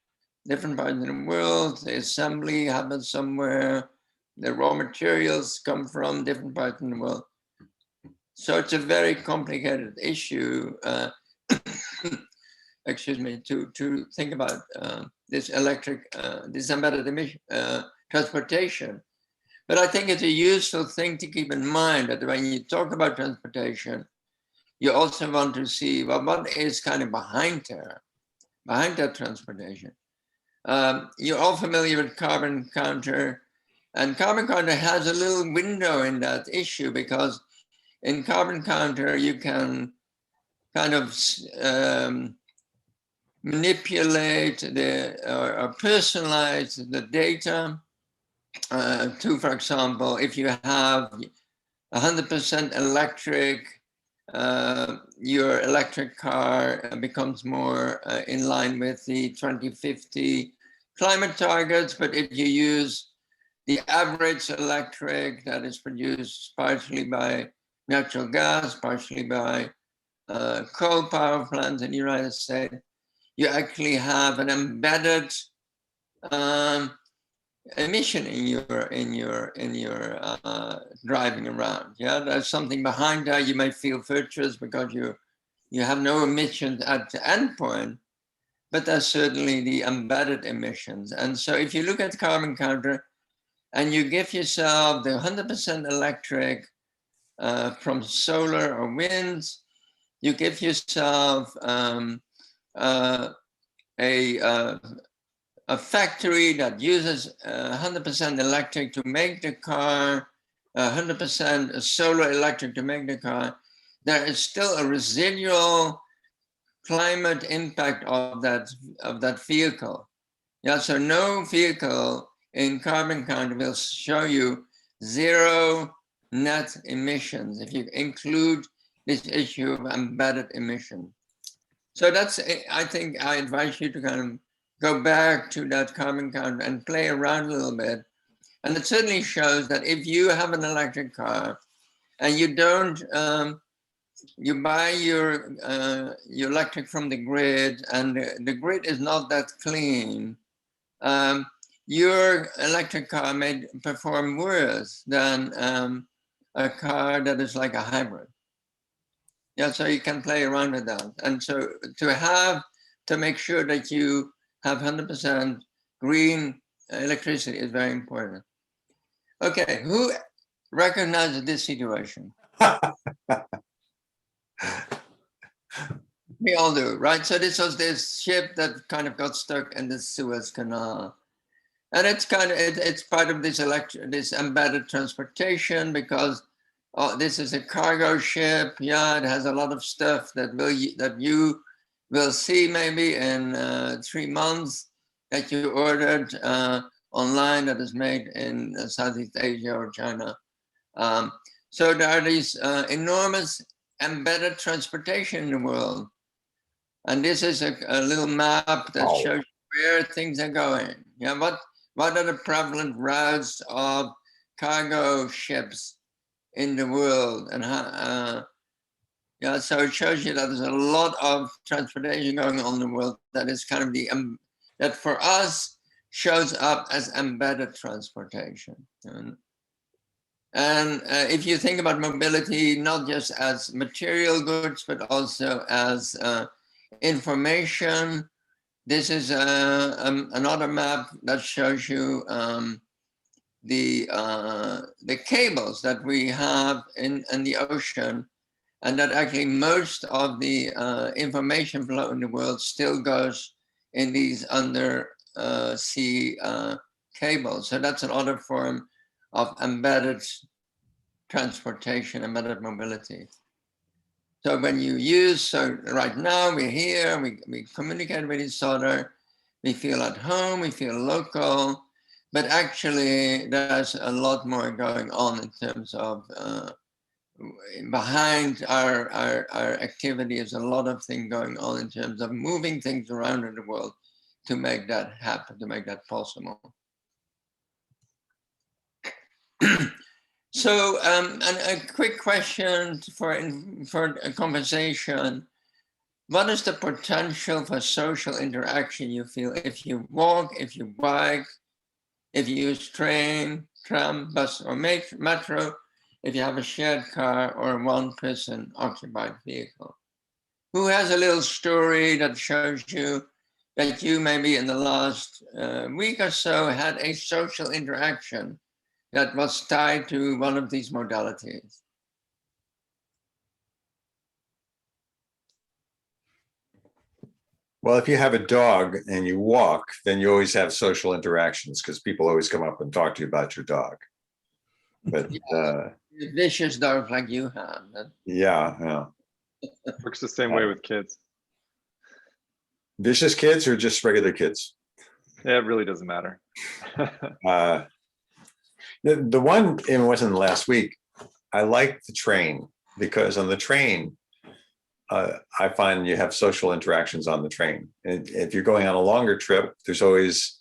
H: different parts of the world, the assembly happens somewhere, the raw materials come from different parts of the world. So it's a very complicated issue, excuse me, to think about this this embedded emission, transportation. But I think it's a useful thing to keep in mind that when you talk about transportation, you also want to see, well, what is kind of behind that transportation. You're all familiar with carbon counter, and carbon counter has a little window in that issue, because in carbon counter, you can kind of manipulate or personalize the data to, for example, if you have 100% electric, your electric car becomes more in line with the 2050 climate targets. But if you use the average electric that is produced partially by natural gas, partially by coal power plants in the United States, you actually have an embedded emission in your driving around. Yeah, there's something behind that. You may feel virtuous because you have no emissions at the end point, but there's certainly the embedded emissions. And so if you look at carbon counter and you give yourself the 100% electric from solar or winds, you give yourself a factory that uses 100% electric to make the car, 100% solar electric to make the car, there is still a residual climate impact of that vehicle. Yeah, so no vehicle in carbon counter will show you zero net emissions if you include this issue of embedded emission. So that's, I think I advise you to kind of go back to that carbon counter and play around a little bit. And it certainly shows that if you have an electric car and you don't, you buy your electric from the grid and the grid is not that clean, your electric car may perform worse than a car that is like a hybrid. Yeah, so you can play around with that. And so to make sure that you have 100% green electricity is very important. Okay, who recognizes this situation? We all do, right? So this was this ship that kind of got stuck in the Suez Canal. And it's kind of, it's part of this embedded transportation, because this is a cargo ship. Yeah, it has a lot of stuff that you will see maybe in 3 months that you ordered online that is made in Southeast Asia or China. So there are these enormous embedded transportation in the world. And this is a little map that shows where things are going. Yeah, what are the prevalent routes of cargo ships in the world? And how, yeah, so it shows you that there's a lot of transportation going on in the world that is kind of that for us shows up as embedded transportation. And if you think about mobility, not just as material goods, but also as information, this is another map that shows you the cables that we have in the ocean, and that actually most of the information flow in the world still goes in these undersea cables. So that's another form of embedded transportation, embedded mobility. So when you use, so right now we're here, we communicate with each other, we feel at home, we feel local, but actually there's a lot more going on in terms of behind our activity is a lot of things going on in terms of moving things around in the world to make that happen, to make that possible. So, and a quick question for a conversation. What is the potential for social interaction you feel if you walk, if you bike, if you use train, tram, bus, or metro, if you have a shared car or a one-person occupied vehicle? Who has a little story that shows you that you maybe in the last week or so had a social interaction that was tied to one of these modalities?
A: Well, if you have a dog and you walk, then you always have social interactions because people always come up and talk to you about your dog. But
H: Vicious dogs like you have.
A: yeah.
J: Works the same way with kids.
A: Vicious kids or just regular kids?
J: Yeah, it really doesn't matter.
A: The one, it wasn't last week, I like the train because on the train, I find you have social interactions on the train. And if you're going on a longer trip, there's always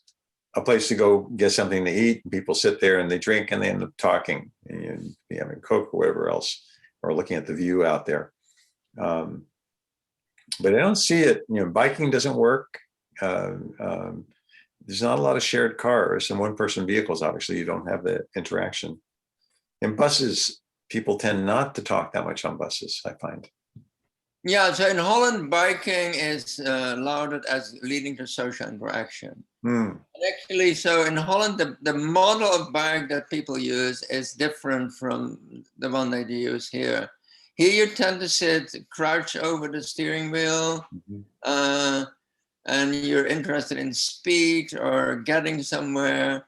A: a place to go get something to eat. People sit there and they drink and they end up talking and having Coke or whatever else, or looking at the view out there. But I don't see it, biking doesn't work. There's not a lot of shared cars and one-person vehicles. Obviously, you don't have the interaction. In buses, people tend not to talk that much on buses, I find.
H: Yeah, so in Holland, biking is lauded as leading to social interaction. And actually, so in Holland, the model of bike that people use is different from the one they use here. Here you tend to sit crouch over the steering wheel, and you're interested in speed or getting somewhere.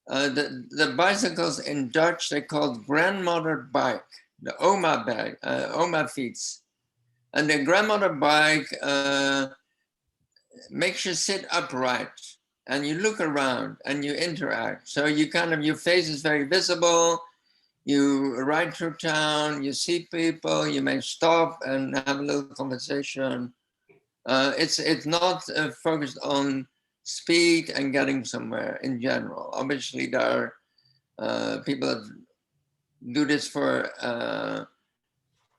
H: The bicycles in Dutch, they're called grandmother bike, the oma bike, oma fiets. And the grandmother bike makes you sit upright and you look around and you interact. So you your face is very visible. You ride through town, you see people, you may stop and have a little conversation. It's not focused on speed and getting somewhere in general. Obviously, there are people that do this for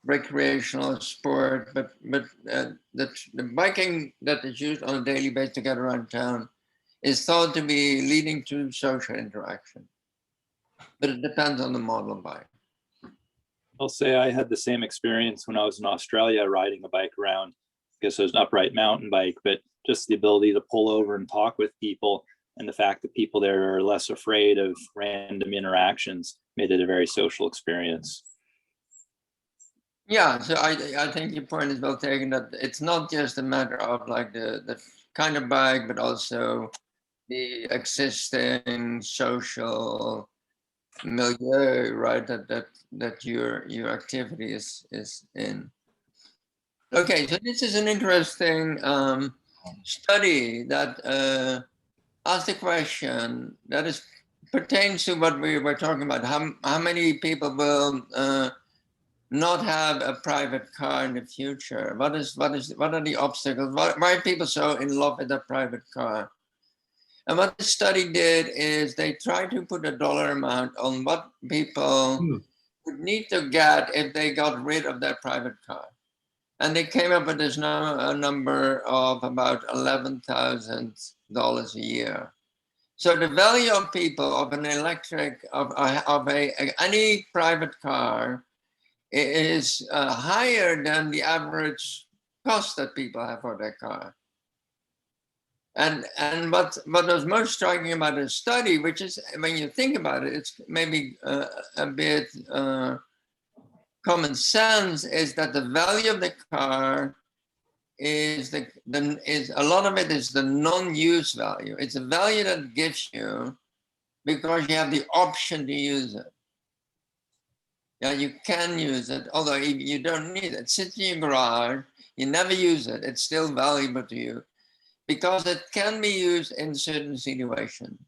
H: recreational sport, but the biking that is used on a daily basis to get around town is thought to be leading to social interaction. But it depends on the model of bike.
K: I'll say I had the same experience when I was in Australia riding a bike around. I guess it was an upright mountain bike, but just the ability to pull over and talk with people, and the fact that people there are less afraid of random interactions made it a very social experience.
H: Yeah, so I think your point is well taken, that it's not just a matter of like the kind of bike, but also the existing social milieu, right? That your activity is in. Okay, so this is an interesting study that asked the question that pertains to what we were talking about. How many people will not have a private car in the future? What are the obstacles? Why are people so in love with a private car? And what the study did is they tried to put a dollar amount on what people would need to get if they got rid of their private car. And they came up with this a number of about $11,000 a year. So the value of people of an electric, of any private car is higher than the average cost that people have for their car. And what was most striking about the study, which is, when you think about it, it's maybe a bit common sense, is that the value of the car is a lot of it is the non-use value. It's a value that it gives you because you have the option to use it. Yeah, you can use it, although you don't need it. It sits in your garage, you never use it, it's still valuable to you because it can be used in certain situations.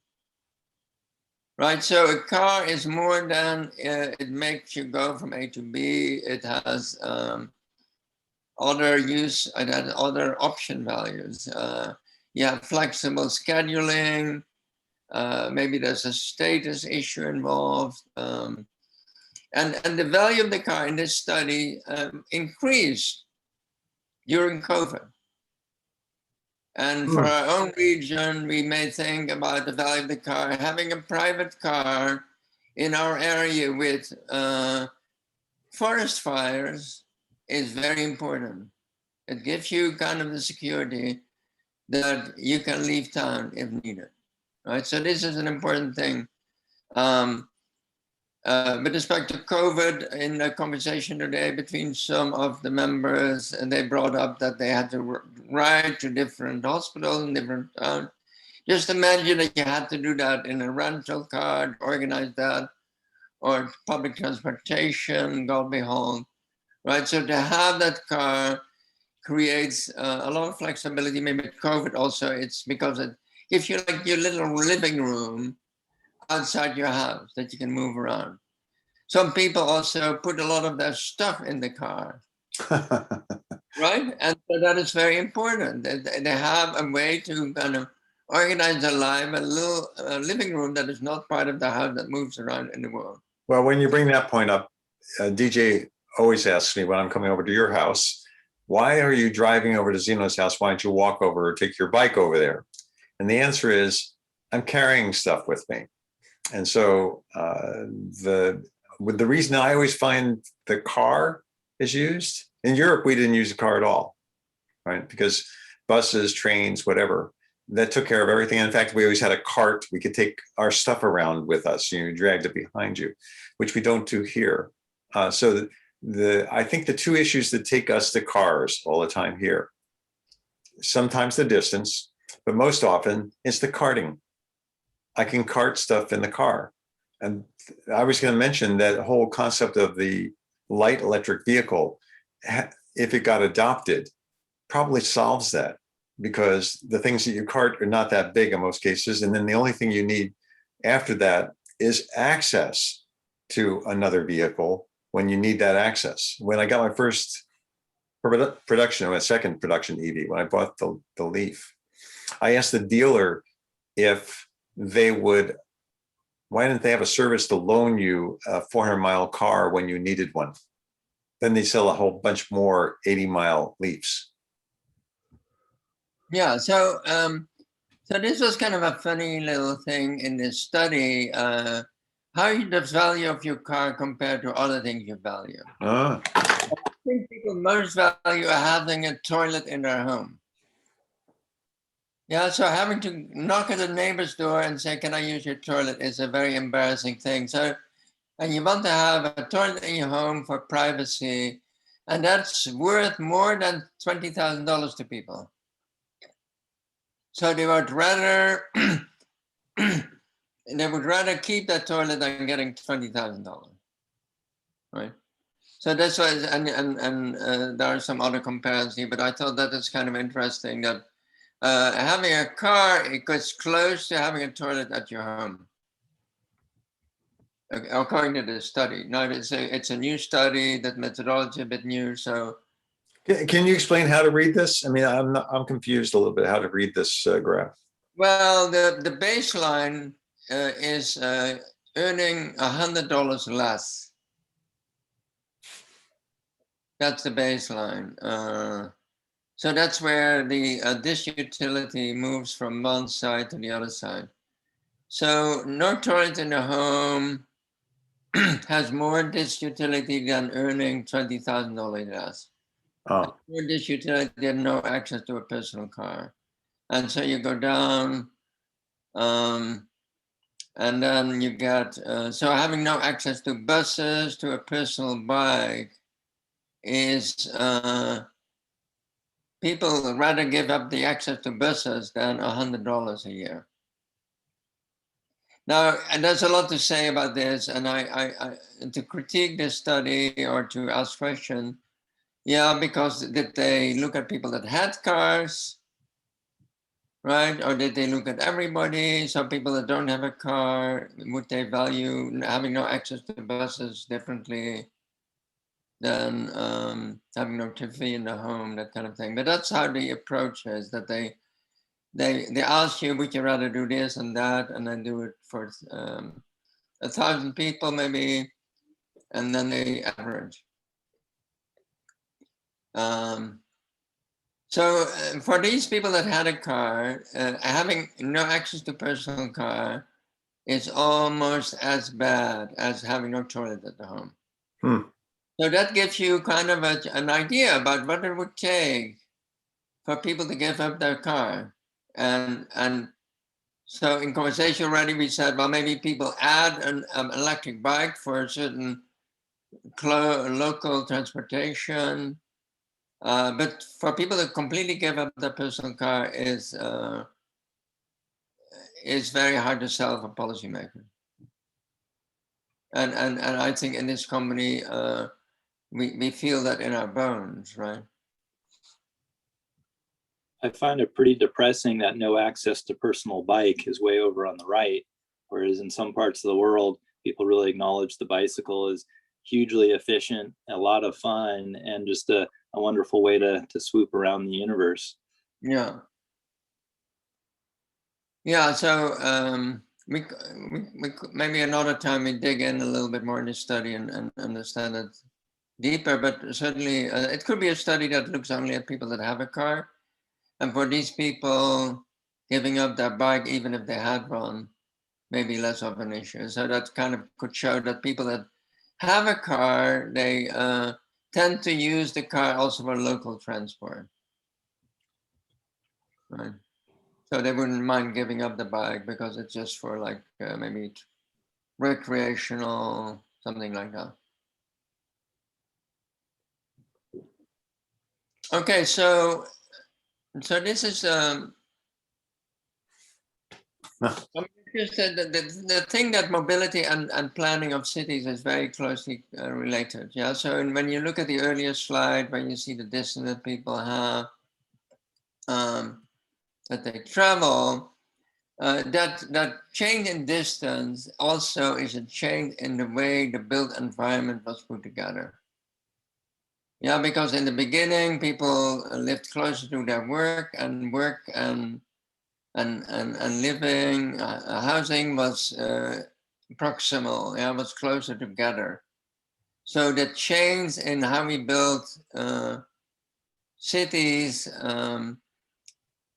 H: Right, so a car is more than, it makes you go from A to B, it has other use, it has other option values. You have flexible scheduling, maybe there's a status issue involved. And the value of the car in this study increased during COVID. And for our own region, we may think about the value of the car. Having a private car in our area with forest fires is very important. It gives you kind of the security that you can leave town if needed, right? So this is an important thing. With respect to COVID, in a conversation today between some of the members, and they brought up that they had to ride to different hospitals in different towns. Just imagine that you had to do that in a rental car, organize that, or public transportation, God behold, right? So to have that car creates a lot of flexibility. Maybe COVID also, it's because it gives you like your little living room outside your house that you can move around. Some people also put a lot of their stuff in the car, right? And so that is very important. They have a way to kind of organize their life, a little living room that is not part of the house that moves around in the world.
A: Well, when you bring that point up, DJ always asks me when I'm coming over to your house, why are you driving over to Zeno's house? Why don't you walk over or take your bike over there? And the answer is, I'm carrying stuff with me. And so the reason I always find the car is used, in Europe, we didn't use a car at all, right? Because buses, trains, whatever, that took care of everything. In fact, we always had a cart. We could take our stuff around with us. You dragged it behind you, which we don't do here. So I think the two issues that take us to cars all the time here, sometimes the distance, but most often it's the carting. I can cart stuff in the car. And I was going to mention that whole concept of the light electric vehicle, if it got adopted, probably solves that, because the things that you cart are not that big in most cases. And then the only thing you need after that is access to another vehicle when you need that access. When I got my first production, my second production EV, when I bought the Leaf, I asked the dealer if they would, why didn't they have a service to loan you a 400-mile car when you needed one? Then they sell a whole bunch more 80-mile Leafs.
H: Yeah, so this was kind of a funny little thing in this study. How is the value of your car compared to other things you value? I think people most value having a toilet in their home. Yeah, so having to knock at a neighbor's door and say, can I use your toilet, is a very embarrassing thing. So, and you want to have a toilet in your home for privacy, and that's worth more than $20,000 to people. So they would rather keep that toilet than getting $20,000, right? So that's why, and there are some other comparisons, but I thought that is kind of interesting that having a car, it gets close to having a toilet at your home, according to the study. Now it's a new study, that methodology a bit new, so.
A: Can you explain how to read this? I mean, I'm confused a little bit how to read this graph.
H: Well, the baseline is earning $100 less. That's the baseline. So that's where this utility moves from one side to the other side. So no toilet in the home has more this utility than earning $20,000 less.
A: Oh.
H: More this utility and no access to a personal car. And so you go down, and then you get, so having no access to buses, to a personal bike is, people rather give up the access to buses than $100 a year. Now, and there's a lot to say about this, and I to critique this study or to ask questions, yeah, because did they look at people that had cars, right? Or did they look at everybody? Some people that don't have a car, would they value having no access to buses differently than having no TV in the home, that kind of thing? But that's how the approach is, that they ask you, would you rather do this and that, and then do it for 1,000 people maybe. and then the average. So for these people that had a car, having no access to personal car is almost as bad as having no toilet at the home. So that gives you kind of an idea about what it would take for people to give up their car. And so in conversation already, we said, well, maybe people add an electric bike for a certain local transportation. But for people to completely give up their personal car is very hard to sell for policymakers. And I think in this company, we feel that in our bones, right?
K: I find it pretty depressing that no access to personal bike is way over on the right, whereas in some parts of the world, people really acknowledge the bicycle is hugely efficient, a lot of fun, and just a wonderful way to swoop around the universe.
H: Yeah. Yeah, so we maybe another time we dig in a little bit more in this study and understand it deeper, but certainly it could be a study that looks only at people that have a car. And for these people, giving up their bike, even if they had one, may be less of an issue. So that kind of could show that people that have a car, they tend to use the car also for local transport. Right. So they wouldn't mind giving up the bike because it's just for like maybe recreational, something like that. Okay, so this is the thing that mobility and planning of cities is very closely related. Yeah. So when you look at the earlier slide, when you see the distance that people have, that they travel, that change in distance also is a change in the way the built environment was put together. Yeah, because in the beginning, people lived closer to their work and living, housing was proximal, yeah, was closer together. So the change in how we built cities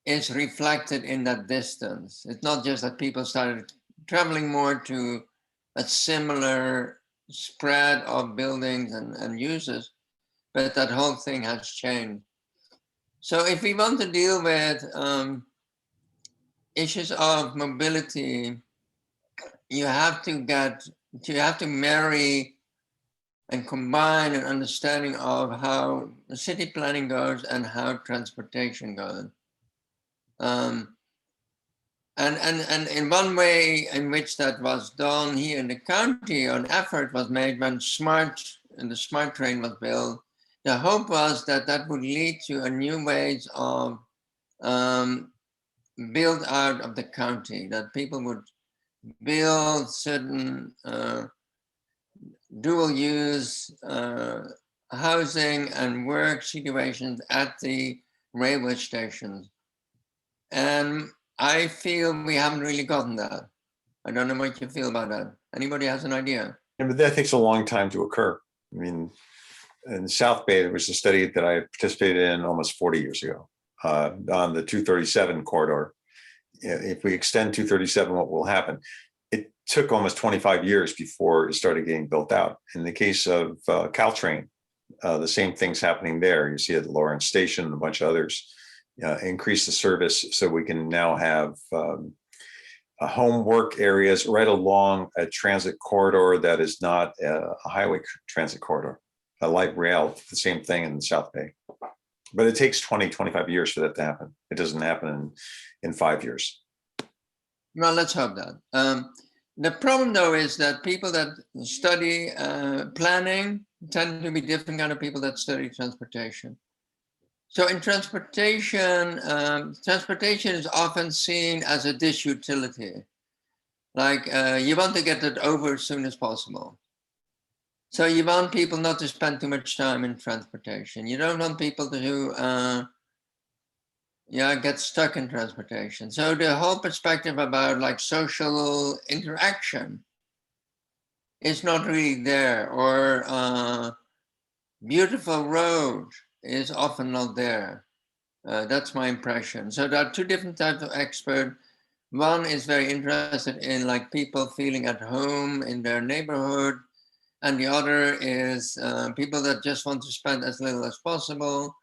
H: is reflected in that distance. It's not just that people started traveling more to a similar spread of buildings and uses, but that whole thing has changed. So if we want to deal with issues of mobility, you have to marry and combine an understanding of how city planning goes and how transportation goes. And in one way in which that was done here in the county, an effort was made when the smart train was built. The hope was that that would lead to a new ways of build out of the county, that people would build certain dual use housing and work situations at the railway stations. And I feel we haven't really gotten that. I don't know what you feel about that. Anybody has an idea?
A: Yeah, but that takes a long time to occur. I mean, in South Bay, there was a study that I participated in almost 40 years ago on the 237 corridor. If we extend 237, what will happen? It took almost 25 years before it started getting built out. In the case of Caltrain, the same thing's happening there. You see at Lawrence Station and a bunch of others. Increase the service so we can now have home work areas right along a transit corridor that is not a highway transit corridor, a light rail, the same thing in the South Bay. But it takes 20, 25 years for that to happen. It doesn't happen in 5 years.
H: Well, let's hope that. The problem, though, is that people that study planning tend to be different kind of people that study transportation. So in transportation, transportation is often seen as a disutility. Like you want to get it over as soon as possible. So you want people not to spend too much time in transportation. You don't want people to get stuck in transportation. So the whole perspective about like social interaction is not really there, or beautiful road is often not there. That's my impression. So there are two different types of expert. One is very interested in like people feeling at home in their neighborhood, and the other is people that just want to spend as little as possible.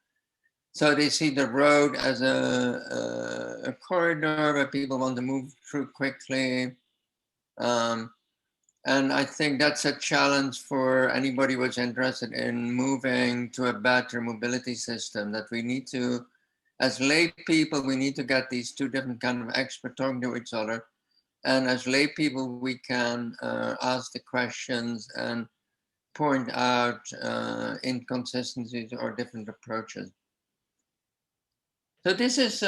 H: So they see the road as a corridor where people want to move through quickly. And I think that's a challenge for anybody who's interested in moving to a better mobility system, that we need to, as lay people, we need to get these two different kind of experts talking to each other. And as lay people, we can ask the questions and point out inconsistencies or different approaches. So this is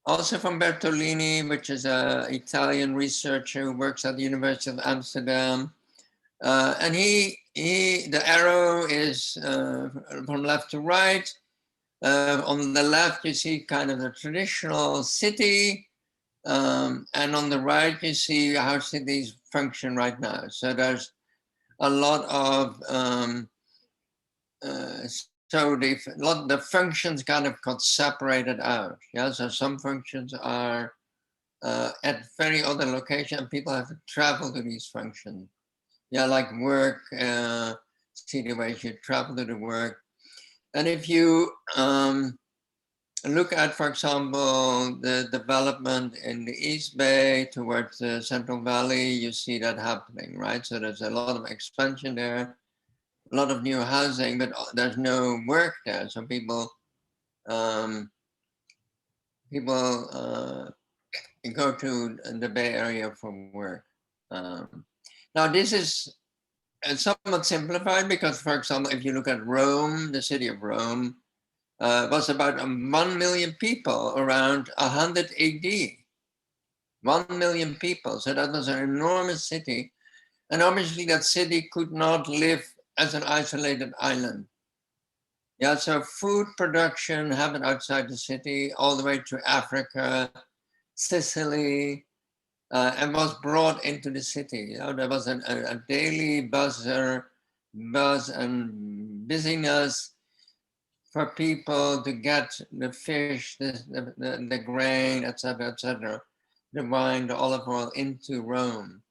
H: also from Bertolini, which is an Italian researcher who works at the University of Amsterdam. And the arrow is from left to right. On the left, you see kind of the traditional city. And on the right, you see how cities function right now. So there's a lot of, the functions kind of got separated out. Yeah, so some functions are at very other location, and people have to travel to these functions. Yeah, like work, see the way you travel to the work. And if you look at, for example, the development in the East Bay towards the Central Valley, you see that happening, right? So there's a lot of expansion there, a lot of new housing, but there's no work there. So people go to the Bay Area for work. Now this is somewhat simplified because, for example, if you look at Rome, the city of Rome, was about 1 million people around 100 AD. 1 million people, so that was an enormous city. And obviously that city could not live as an isolated island. Yeah, so food production happened outside the city, all the way to Africa, Sicily, and was brought into the city. You know, there was a daily buzz and busyness for people to get the fish, the grain, etc., the wine, the olive oil into Rome.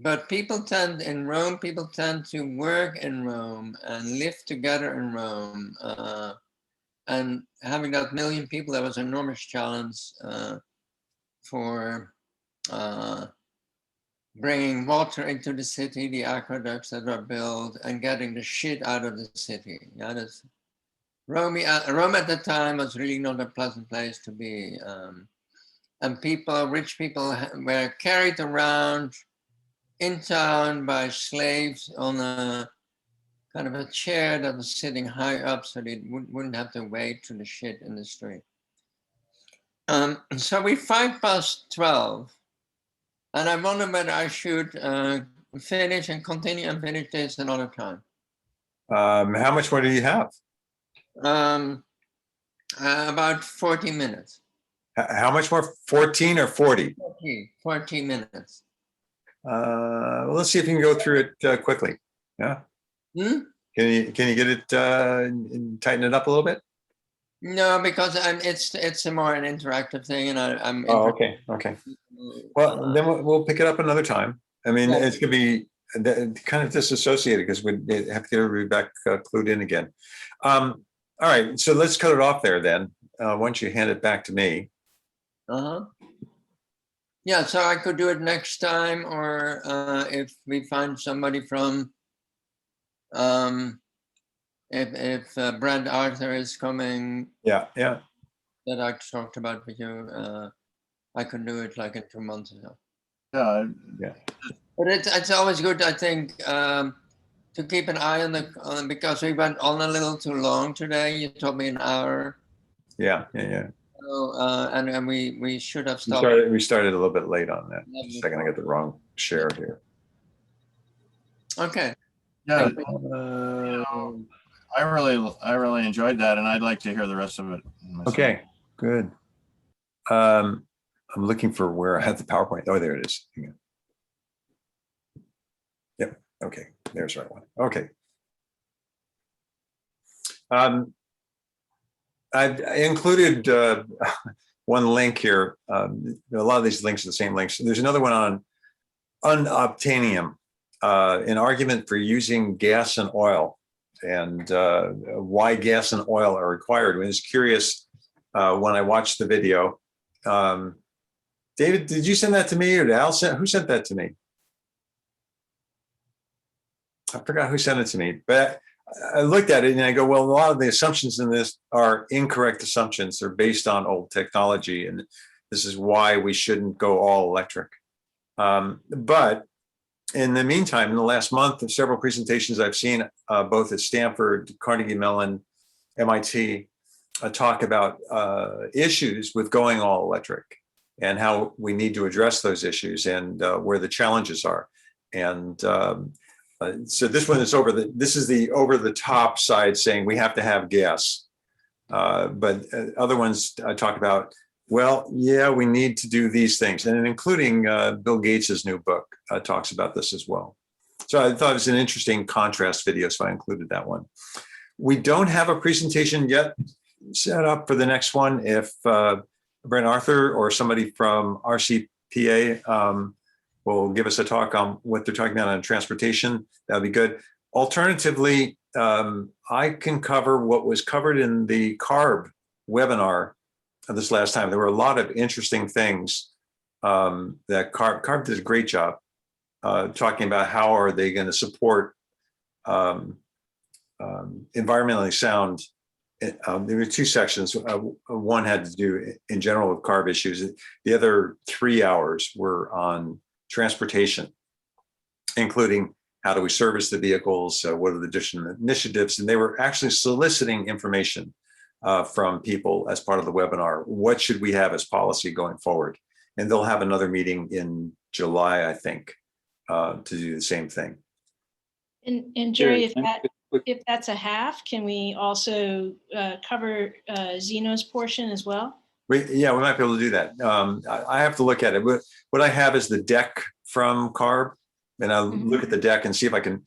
H: But people tend to work in Rome and live together in Rome. And having that 1 million people, that was an enormous challenge for bringing water into the city, the aqueducts that were built, and getting the shit out of the city. Yeah, that's, Rome at the time was really not a pleasant place to be. And rich people were carried around in town by slaves on a kind of a chair that was sitting high up so they wouldn't have to wade through the shit in the street. So we 12:05, and I wonder whether I should finish and continue and finish this another time.
A: How much more do you have?
H: About 40 minutes.
A: How much more? 14 or 40?
H: 40 minutes.
A: Well, let's see if you can go through it quickly. Yeah.
H: Hmm?
A: Can you get it tighten it up a little bit?
H: No, because it's a more an interactive thing, and I'm.
A: Oh, okay. Well, then we'll pick it up another time. I mean, it's gonna be kind of disassociated because we have to get everybody back clued in again. All right, so let's cut it off there then. Once you hand it back to me.
H: Yeah, so I could do it next time, or if we find somebody from, if Brad Arthur is coming.
A: Yeah.
H: That I talked about with you, I could do it like in 2 months or
G: so.
A: Yeah.
H: But it's always good, I think, to keep an eye on because we went on a little too long today. You told me an hour.
A: Yeah.
H: So, and we should have stopped.
A: We started a little bit late on that. Just a second, I got the wrong share here.
H: Okay.
G: Yeah. I really enjoyed that, and I'd like to hear the rest of it myself.
A: Okay, good. I'm looking for where I have the PowerPoint. Oh, there it is. Yep. Okay. There's the right one. Okay. I've included one link here. A lot of these links are the same links. There's another one on unobtainium, an argument for using gas and oil, and why gas and oil are required. I was curious when I watched the video. David, did you send that to me, or did Al send? Who sent that to me? I forgot who sent it to me, but I looked at it and I go, well, a lot of the assumptions in this are incorrect assumptions. They're based on old technology, and this is why we shouldn't go all electric. But in the meantime, in the last month, of several presentations I've seen, both at Stanford, Carnegie Mellon, MIT, talk about issues with going all electric and how we need to address those issues and where the challenges are. And so this one is this is the over the top side saying we have to have gas. But other ones talk about, well, yeah, we need to do these things. And including Bill Gates's new book talks about this as well. So I thought it was an interesting contrast video, so I included that one. We don't have a presentation yet set up for the next one. If Brent Arthur or somebody from RCPA will give us a talk on what they're talking about on transportation, that'd be good. Alternatively, I can cover what was covered in the CARB webinar this last time. There were a lot of interesting things that CARB did a great job talking about how are they going to support environmentally sound. There were two sections. One had to do in general with CARB issues. The other 3 hours were on transportation, including how do we service the vehicles, what are the different initiatives, and they were actually soliciting information from people as part of the webinar. What should we have as policy going forward? And they'll have another meeting in July, I think, to do the same thing.
F: And Jerry, if that's a half, can we also cover Zeno's portion as well?
A: Yeah, we might be able to do that. I have to look at it. What I have is the deck from CARB, and I'll look at the deck and see if I can.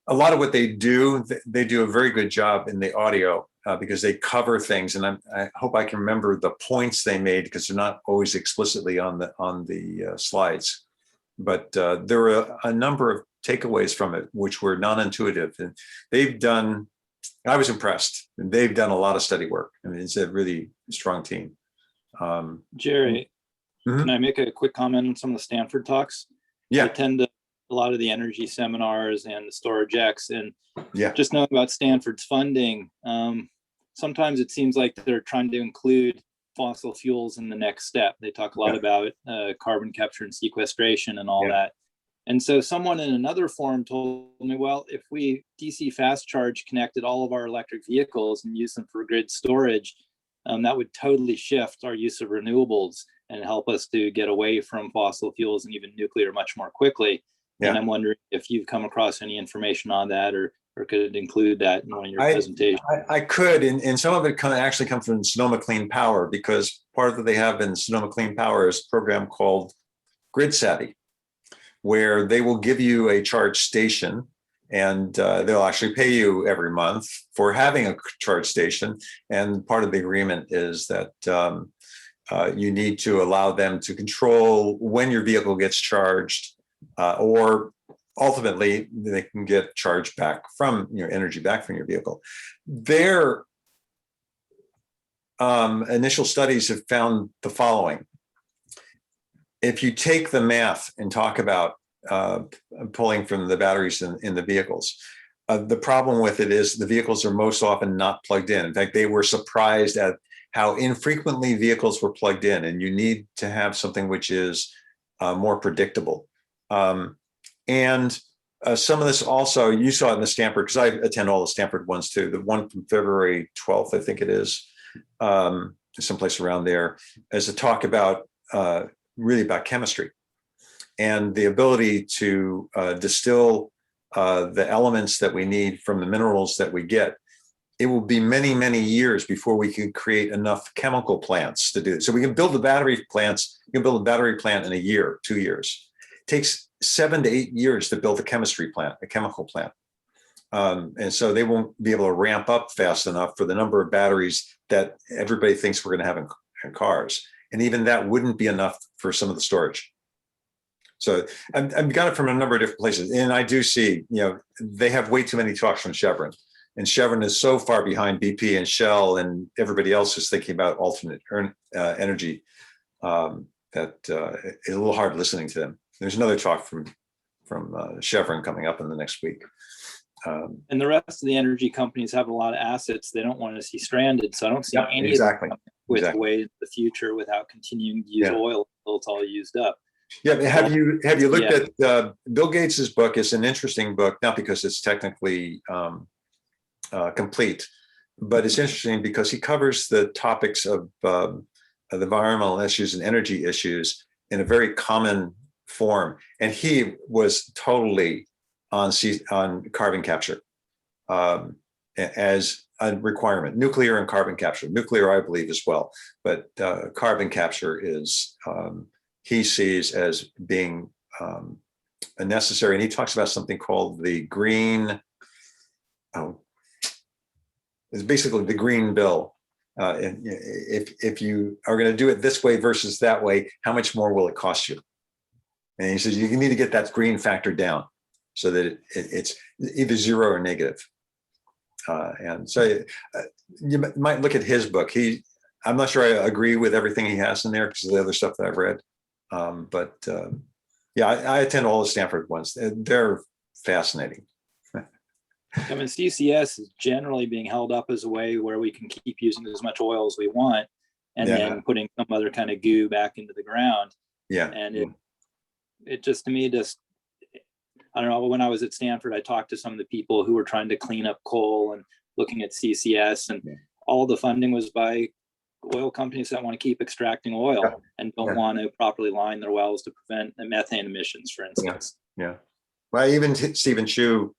A: A lot of what they do a very good job in the audio because they cover things, and I hope I can remember the points they made because they're not always explicitly on the slides. But there were a number of takeaways from it which were non-intuitive, and they've done. I was impressed, and they've done a lot of study work. I mean, it's a really strong team.
K: Jerry, can I make a quick comment on some of the Stanford talks?
A: Yeah.
K: I attend a lot of the energy seminars and the storage X, and
A: yeah,
K: just knowing about Stanford's funding, sometimes it seems like they're trying to include fossil fuels in the next step. They talk a lot about carbon capture and sequestration and all that. And so someone in another forum told me, well, if we DC fast charge connected all of our electric vehicles and use them for grid storage, that would totally shift our use of renewables and help us to get away from fossil fuels and even nuclear much more quickly. And I'm wondering if you've come across any information on that, or could include that in one of your presentations.
A: I could, and some of it actually comes from Sonoma Clean Power, because part of what they have in Sonoma Clean Power is a program called Grid Savvy, where they will give you a charge station, and they'll actually pay you every month for having a charge station. And part of the agreement is that you need to allow them to control when your vehicle gets charged, or ultimately they can get charged back from your energy back from your vehicle. Their initial studies have found the following. If you take the math and talk about pulling from the batteries in the vehicles, the problem with it is the vehicles are most often not plugged in. In fact, they were surprised at how infrequently vehicles were plugged in, and you need to have something which is more predictable. And some of this also, you saw it in the Stanford, because I attend all the Stanford ones too. The one from February 12th, I think it is, someplace around there, is a talk about really about chemistry and the ability to distill the elements that we need from the minerals that we get. It will be many, many years before we can create enough chemical plants to do it. So we can build the battery plants. You can build a battery plant in a year, 2 years. It takes 7 to 8 years to build a chemistry plant, a chemical plant. And so they won't be able to ramp up fast enough for the number of batteries that everybody thinks we're going to have in cars. And even that wouldn't be enough for some of the storage. So I've got it from a number of different places. And I do see, they have way too many talks from Chevron. And Chevron is so far behind BP and Shell and everybody else who's thinking about alternate energy that it's a little hard listening to them. There's another talk from Chevron coming up in the next week.
K: And the rest of the energy companies have a lot of assets they don't want to see stranded. So I don't see any
A: exactly
K: with way in the future without continuing to use oil until it's all used up.
A: Yeah, have you looked at Bill Gates's book? Is an interesting book, not because it's technically complete, but it's interesting because he covers the topics of environmental issues and energy issues in a very common form. And he was totally on carbon capture as a requirement, nuclear and carbon capture. Nuclear, I believe, as well, but carbon capture is he sees as being a necessary. And he talks about something called the green. It's basically the green bill. And if you are going to do it this way versus that way, how much more will it cost you? And he says you need to get that green factor down so that it's either zero or negative. And so you might look at his book. I'm not sure I agree with everything he has in there because of the other stuff that I've read. But I attend all the Stanford ones. They're fascinating.
K: I mean, CCS is generally being held up as a way where we can keep using as much oil as we want and then putting some other kind of goo back into the ground.
A: Yeah.
K: And it just, to me, I don't know, when I was at Stanford, I talked to some of the people who were trying to clean up coal and looking at CCS, and all the funding was by oil companies that want to keep extracting oil and don't want to properly line their wells to prevent the methane emissions, for instance.
A: Yeah. Well, even Stephen Chu,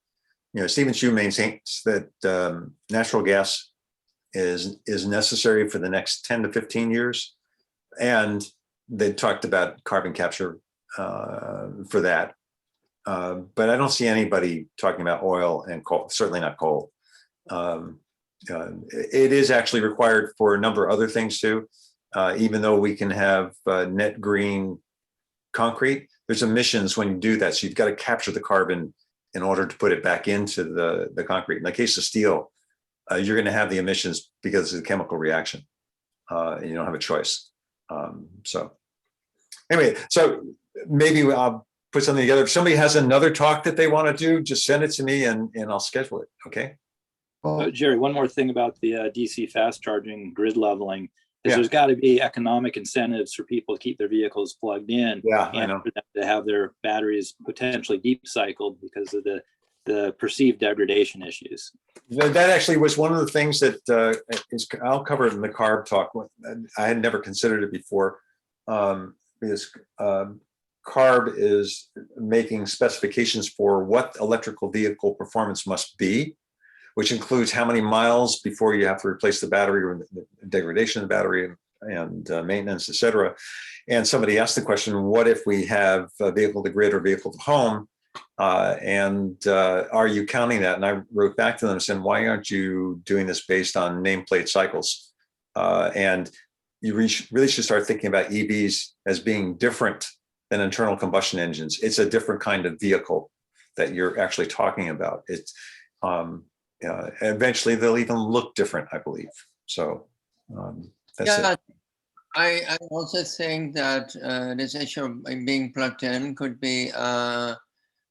A: Stephen Chu maintains that natural gas is necessary for the next 10 to 15 years. And they talked about carbon capture for that. But I don't see anybody talking about oil and coal, certainly not coal. It is actually required for a number of other things too. Even though we can have net green concrete, there's emissions when you do that. So you've got to capture the carbon in order to put it back into the concrete. In the case of steel, you're going to have the emissions because of the chemical reaction. And you don't have a choice. So anyway, so maybe I'll put something together. If somebody has another talk that they want to do, just send it to me and I'll schedule it. Okay.
K: Jerry, one more thing about the DC fast charging grid leveling is there's got to be economic incentives for people to keep their vehicles plugged in and for them to have their batteries potentially deep cycled because of the perceived degradation issues.
A: That actually was one of the things that I'll cover it in the CARB talk. I had never considered it before because CARB is making specifications for what electrical vehicle performance must be, which includes how many miles before you have to replace the battery or the degradation of the battery and maintenance, et cetera. And somebody asked the question, what if we have a vehicle to grid or vehicle to home? And are you counting that? And I wrote back to them saying, why aren't you doing this based on nameplate cycles? And you really should start thinking about EVs as being different than internal combustion engines. It's a different kind of vehicle that you're actually talking about. It's eventually they'll even look different, I believe. So that's it.
H: I also think that this issue of being plugged in could be an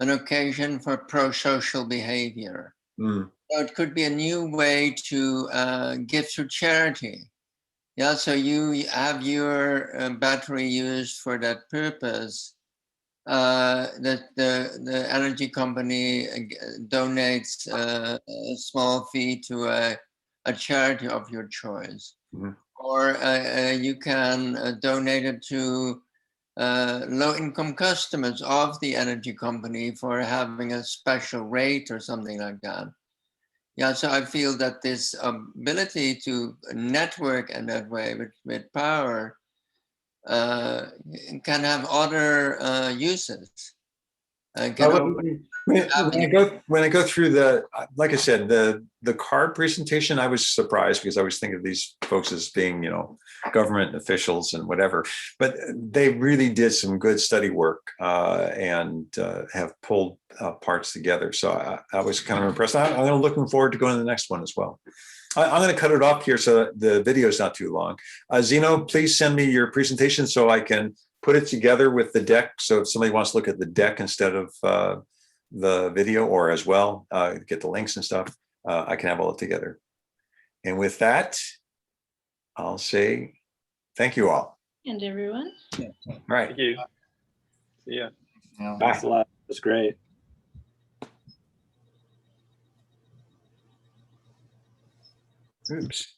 H: occasion for pro-social behavior. So it could be a new way to give to charity. Yeah, so you have your battery used for that purpose. That the energy company donates a small fee to a charity of your choice. Or you can donate it to low-income customers of the energy company for having a special rate or something like that. Yeah, so I feel that this ability to network in that way with power can have other uses. get over
A: When I go through the, like I said, the card presentation, I was surprised because I was thinking of these folks as being, government officials and whatever, but they really did some good study work and have pulled parts together. So I was kind of impressed. I'm looking forward to going to the next one as well. I'm going to cut it off here so that the video is not too long. Zeno, please send me your presentation so I can put it together with the deck. So if somebody wants to look at the deck instead of the video, or as well, get the links and stuff, I can have all it together. And with that, I'll say thank you all.
F: And everyone.
A: All right.
J: Thank you. See ya.
K: Thanks a lot. It was great.
A: Oops.